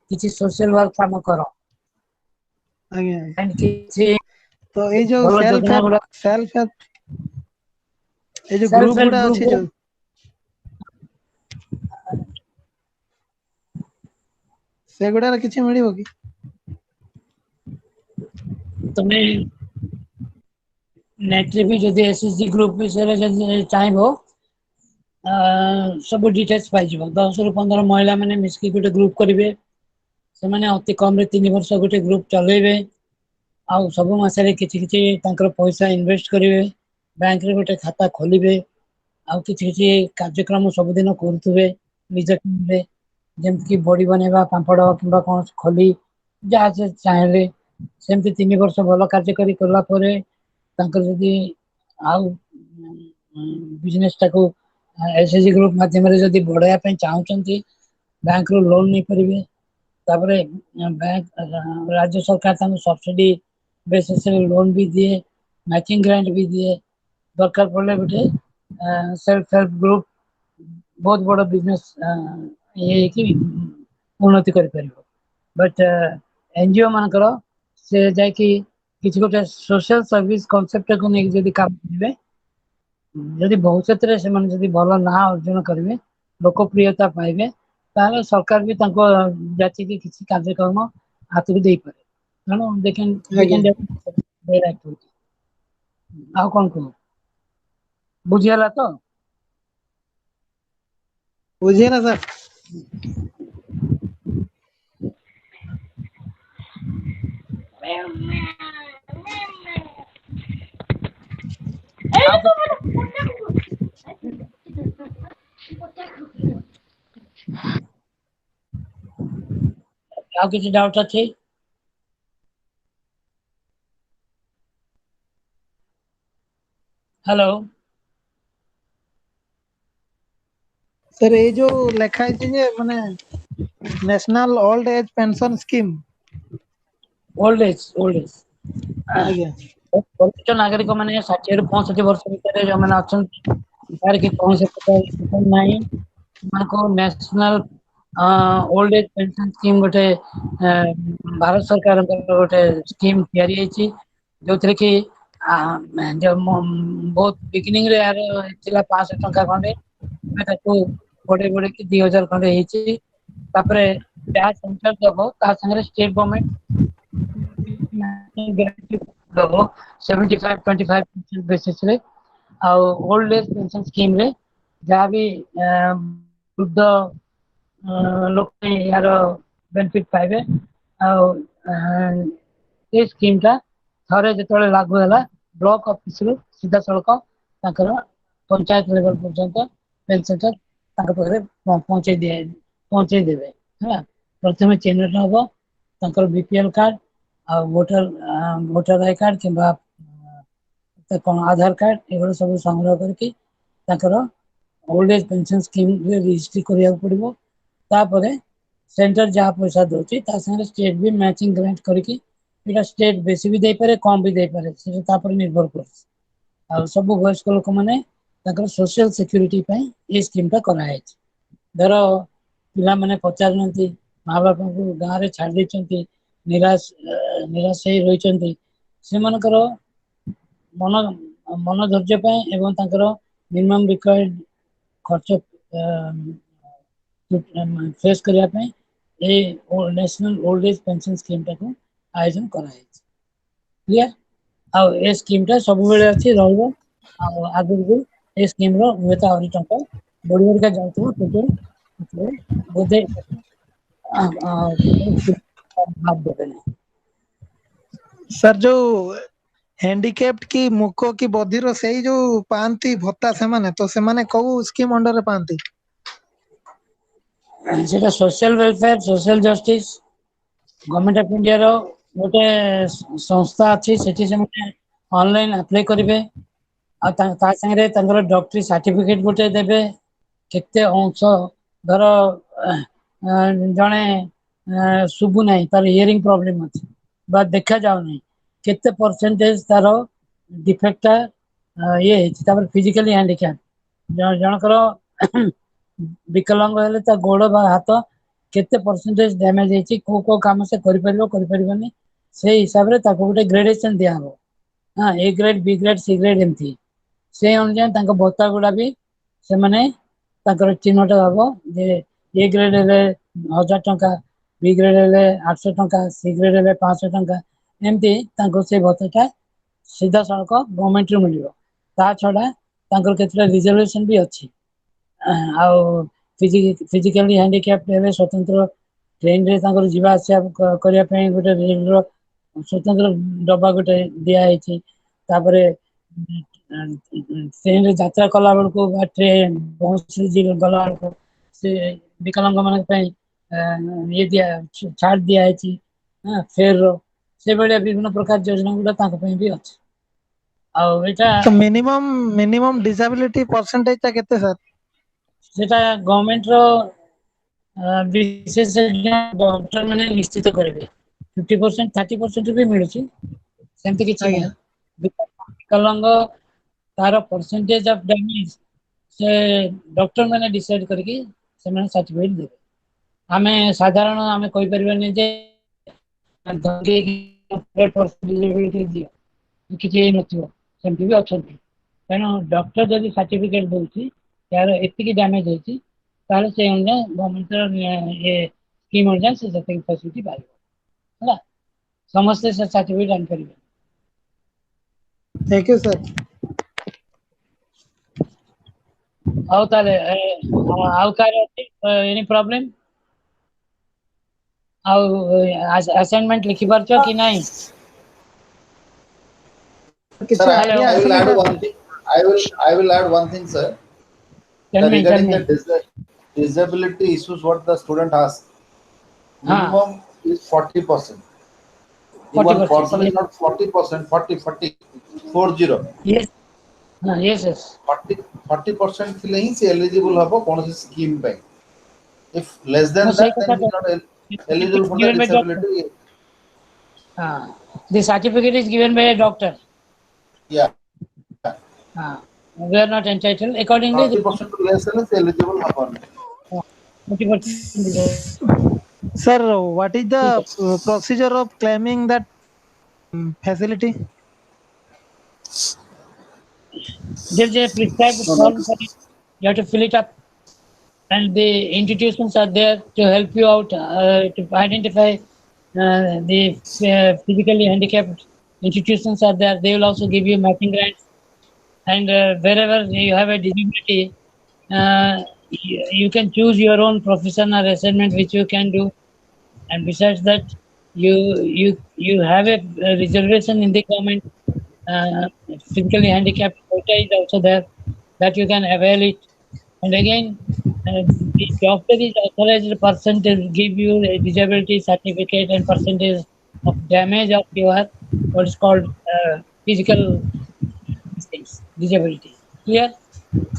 B: କିଛି ସୋସିଆଲ ୱାର୍କ କାମ କର,
C: ଆଜ୍ଞା
B: and କିଛି
C: ତ ଏଇ ଯୋଉ
B: ଭଲ
C: ସେଲ୍ଫ
B: ଯୋଜନା ଗୁଡା
C: ହେଲ୍ପ ଏଇ ଯୋଉ
B: ସେଲ୍ଫ
C: ଗ୍ରୁପ
B: ହେଲ୍ପ
C: ଗୁଡା ଅଛି
B: ଗ୍ରୁପ
C: ଯୋଉ ସେଗୁଡାରେ କିଛି ମିଳିବ କି?
B: ତମେ ନେଟରେ ବି ଯଦି ଏସଏଚଜି ଗ୍ରୁପ ବିଷୟରେ ଯଦି ଚାହିଁବ ସବୁ ଡିଟେଲ୍ସ ପାଇଯିବ। 10 ରୁ 15 ମହିଳା ମାନେ ମିଶିକି ଗୋଟେ ଗ୍ରୁପ କରିବେ, ସେମାନେ ଅତି କମରେ 3 ବର୍ଷ ଗୋଟେ ଗ୍ରୁପ ଚଲେଇବେ, ଆଉ ସବୁ ମାସରେ କିଛି କିଛି ତାଙ୍କର ପଇସା ଇନଭେଷ୍ଟ କରିବେ, ବ୍ୟାଙ୍କରେ ଗୋଟେ ଖାତା ଖୋଲିବେ, ଆଉ କିଛି କିଛି କାର୍ଯ୍ୟକ୍ରମ ସବୁଦିନ କରୁଥିବେ ନିଜ ଟିମରେ, ଯେମିତିକି ବଡି ବନେଇବା, ପାମ୍ପଡ କିମ୍ବା କୌଣସି ଖଲି ଯାହା ସେ ଚାହିଁଲେ ସେମିତି 3 ବର୍ଷ ଭଲ କାର୍ଯ୍ୟକାରୀ କଲା ପରେ ତାଙ୍କର ଯଦି ଆଉ ବିଜନେସ ଟାକୁ ଏସଏଚଜି ଗ୍ରୁପ ମାଧ୍ୟମରେ ଯଦି ବଢାଇବା ପାଇଁ ଚାହୁଁଛନ୍ତି, ବ୍ୟାଙ୍କରୁ ଲୋନ ନେଇପାରିବେ। ତାପରେ ରାଜ୍ୟ ସରକାର ତାଙ୍କୁ ସବସିଡି ବେସିସରେ ଲୋନ ବି ଦିଏ, ମ୍ୟାଚିଂ ଗ୍ରାଣ୍ଟ ବି ଦିଏ। ଦରକାର ପଡ଼ିଲେ ଗୋଟେ ସେଲ୍ଫ ହେଲ୍ପ ଗ୍ରୁପ ବହୁତ ବଡ ବିଜନେସ ଇଏ ହେଇକି ଉନ୍ନତି କରିପାରିବ। ବଟ୍ ଏନଜିଓ ମାନଙ୍କର ସେ ଯାଇକି କିଛି ଗୋଟେ ସୋସିଆଲ ସର୍ଭିସ କନସେପ୍ଟକୁ ନେଇକି ଯଦି କାମ କରିବେ, ଯଦି ଭବିଷ୍ୟତରେ ସେମାନେ ଯଦି ଭଲ ନାଁ ଅର୍ଜନ କରିବେ, ଲୋକପ୍ରିୟତା ପାଇବେ, ତାହେଲେ ସରକାର ବି ତାଙ୍କ ଜାତିକି କିଛି କାର୍ଯ୍ୟକ୍ରମ ହାତକୁ ଦେଇପାରେ। ତେଣୁ
C: ଆଜ୍ଞା
B: ଆଉ କଣ କୁହ? ବୁଝିଗଲା ତ?
C: बुझिए ना सर।
B: ଆଉ କିଛି ଡାଉଟ୍ ଅଛି? हेलो
C: सर ये जो लिखा है जे माने national old age pension scheme
B: old age
C: आज्ञा
B: वरिष्ठ नागरिक माने 60 ରୁ 65 वर्ष भितर जो माने अछंती तार कि कौन से प्रकार नहीं मानको national old age pension scheme गोटे भारत सरकार गोटे स्कीम तैयारी होईची जो थरे कि जो बहुत बिगिनिंग रे यार थिला 500 टंका खंडे ताको बड़े बड़े कि 2000 खंडे ହେଇची तापरे जहाँ सेंटर दबो ता संगे स्टेट गवर्नमेंट 75-25% बेसिस रे ओल्ड एज पेंशन स्कीम रे जहाँ भी वृद्ध लोक यार बेनिफिट पाइबे ये स्कीम टा थरे जेतले लागू होला ब्लॉक ऑफिस रो सीधा सड़क ताकर पंचायत लेवल पर्यंत पेंशन टा ताकर पाखरे पहुंचे देबे है प्रथमे चिन्हित हबो ताकर बीपीएल कार्ड आ वोटर आई कार्ड किंबा आधार कार्ड एगुलो सब संग्रह करके ताकर ओल्ड एज पेंशन स्कीम रे रजिस्ट्री करिया पड़िबो तापरे सेंटर जहाँ पैसा दउची ता संगे स्टेट भी मैचिंग ग्रांट करके एटा स्टेट बेसी भी दे पारे कम भी दे पारे से तापर निर्भर कर आ सब वयस्क लोक माने ताकर सोशल सिक्युरिटी पई ए स्कीम टा करा है धर पिला माने पचार नथी माँ बापा को गाँव रे छाड़ देछंती निराश निराश ही रहिछंती सेमानकर मन मन धैर्य पई एवं ताकर मिनिमम रिक्वायर्ड खर्च फेस करिया पई ए national old age pension scheme टा को आयोजन करा है क्लियर आ ए स्कीम टा सब बेले अछि रहबो आ आगु भी ए स्कीम रो हुएता और टंका बड़ी बड़ी का जाउतो टोटल बोधे भाग देते हैं
C: सर जो हैंडीकैप्ड की मुको की बधिर से जो पांती भत्ता से माने तो से माने को स्कीम अंडर रे पांती
B: सेटा social welfare social justice government of India रो गोटे संस्था अछि सेठी से माने ऑनलाइन अप्लाई करिवे आ ता संगे तंगर डॉक्टरी सर्टिफिकेट गोटे देबे केते अंश धर जणे सुबु नाही तार हियरिंग प्रॉब्लम अछि बा देखा जाउ नाही केते परसेंटेज तार डिफेक्ट ये तापर फिजिकली हैंडिकैप जनकर विकलांग हेले ता गोड़ बा हाथ केते परसेंटेज डैमेज हेची को काम से करि परिबनी से हिसाब रे ताको गोटे ग्रेडेशन दिया हो हां A grade B grade C grade एमथी से अनुसार ताको भत्ता गुडा भी से माने ताकर चिन्हट हबो जे ए ग्रेड हेले 1000 टंका बी ग्रेड हेले 800 टंका सी ग्रेड हेले 500 टंका एमती ताको से भत्ताटा सीधा सड़क गवर्नमेंट रे मिलियो ता छडा ताकर केतरा रिजर्वेशन भी अछि आउ फिजिकली हैंडिकैप्ड हेले स्वतंत्र ट्रेन रे ताकर जीवा आसिया करिया पई गोटे रेल रो स्वतंत्र डब्बा गोटे दिया ହେଇଛି तापरे ट्रेन रे यात्रा कला बेल को ट्रेन बहुत सी गला से विकलांग मान ये दिया छाड़ दिया है फेर से भाया विभिन्न प्रकार योजना गुड़ा तांको पई भी अछि आउ एटा
C: तो मिनिमम डिसेबिलिटी परसेंटेज ता केते सर
B: सेटा गवर्नमेंट रो विशेषज्ञ डॉक्टर माने निश्चित करेंगे 50% 30% भी मिलुची सेमती किछि
C: आज्ञा
B: नै विकलांग तार परसेंटेज ऑफ डैमेज से डॉक्टर माने डिसाइड करके से माने सर्टिफिकेट देबे आमे साधारण आमे कहि परबेनी जे डिसेबिलिटी दियो किछि नथियो सेमती भी अछंती तेणु डॉक्टर जदि सर्टिफिकेट दउची यार एतिकी डैमेज होची ताले से अनुसार गवर्नमेंट ये स्कीम अनुसार से जते फैसिलिटी पाइबो होला समस्त से सर्टिफिकेट आन करिवे
C: thank you sir
B: any problem? Assignment likhi parcho ki nahi?
A: Sir,
C: Hello.
A: I will add one thing. I will add one thing, sir.
B: Tell me.
A: Regarding the disability issues, what the student has, minimum is 40%. Even
B: 40%.
A: possibly not 40%, 40.
B: Yes. Yes.
A: 40% ଥିଲେ ହିଁ ସେ eligible ହବ କୌଣସି scheme ପାଇଁ. If less than
B: No,
A: that, then he is not eligible for the
B: given by doctor.
A: disability.
B: The certificate is given by a doctor.
A: Yeah.
B: We are not entitled. Accordingly,
A: 40% to less than is eligible hapon.
B: 40%.
C: Sir, what is the procedure of claiming that facility?
B: There's a prescribed form for it. You have to fill it up, and the institutions are there to help you out to identify the physically handicapped institutions are there. They will also give you matching grants, and wherever you have a disability, you can choose your own profession or assignment which you can do. And besides that, you have a reservation in the government. Physically handicapped quota is also there that you can avail it. And again, the doctor is authorized person to give you a disability certificate and percentage of damage of your what is called physical things, disability. Clear?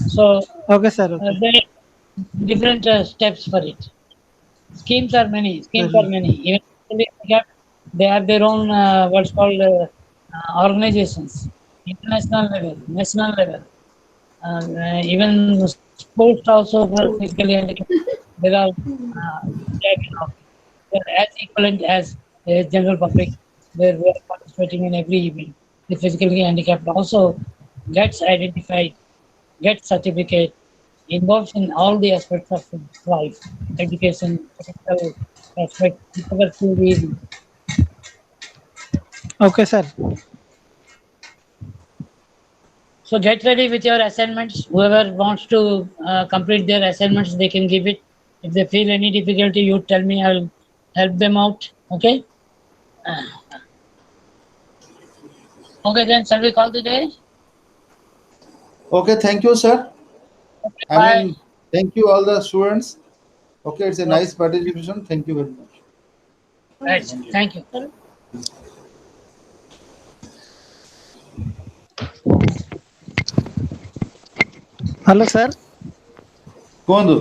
B: So
C: Okay, sir. Okay.
B: there are different steps for it. Schemes are many. Even they have their own what's called organizations, international level, national level, even sports also for physically handicapped. There are they're as equivalent as the general public. Where we are participating in every event. The physically handicapped also gets identified, gets certificate, involves in all the aspects of life, education, technical aspect, whichever field he is in.
C: Okay, sir.
B: So get ready with your assignments. Whoever wants to complete their assignments, they can give it. If they feel any difficulty, you tell me. I'll help them out. Okay. Okay, then shall we call the day?
A: Okay, thank you, sir. I
B: Bye.
A: mean, thank you all the students. Okay, it's a nice participation. Thank you very much.
B: Right. Thank you.
C: Hello, sir.
A: କୁହନ୍ତୁ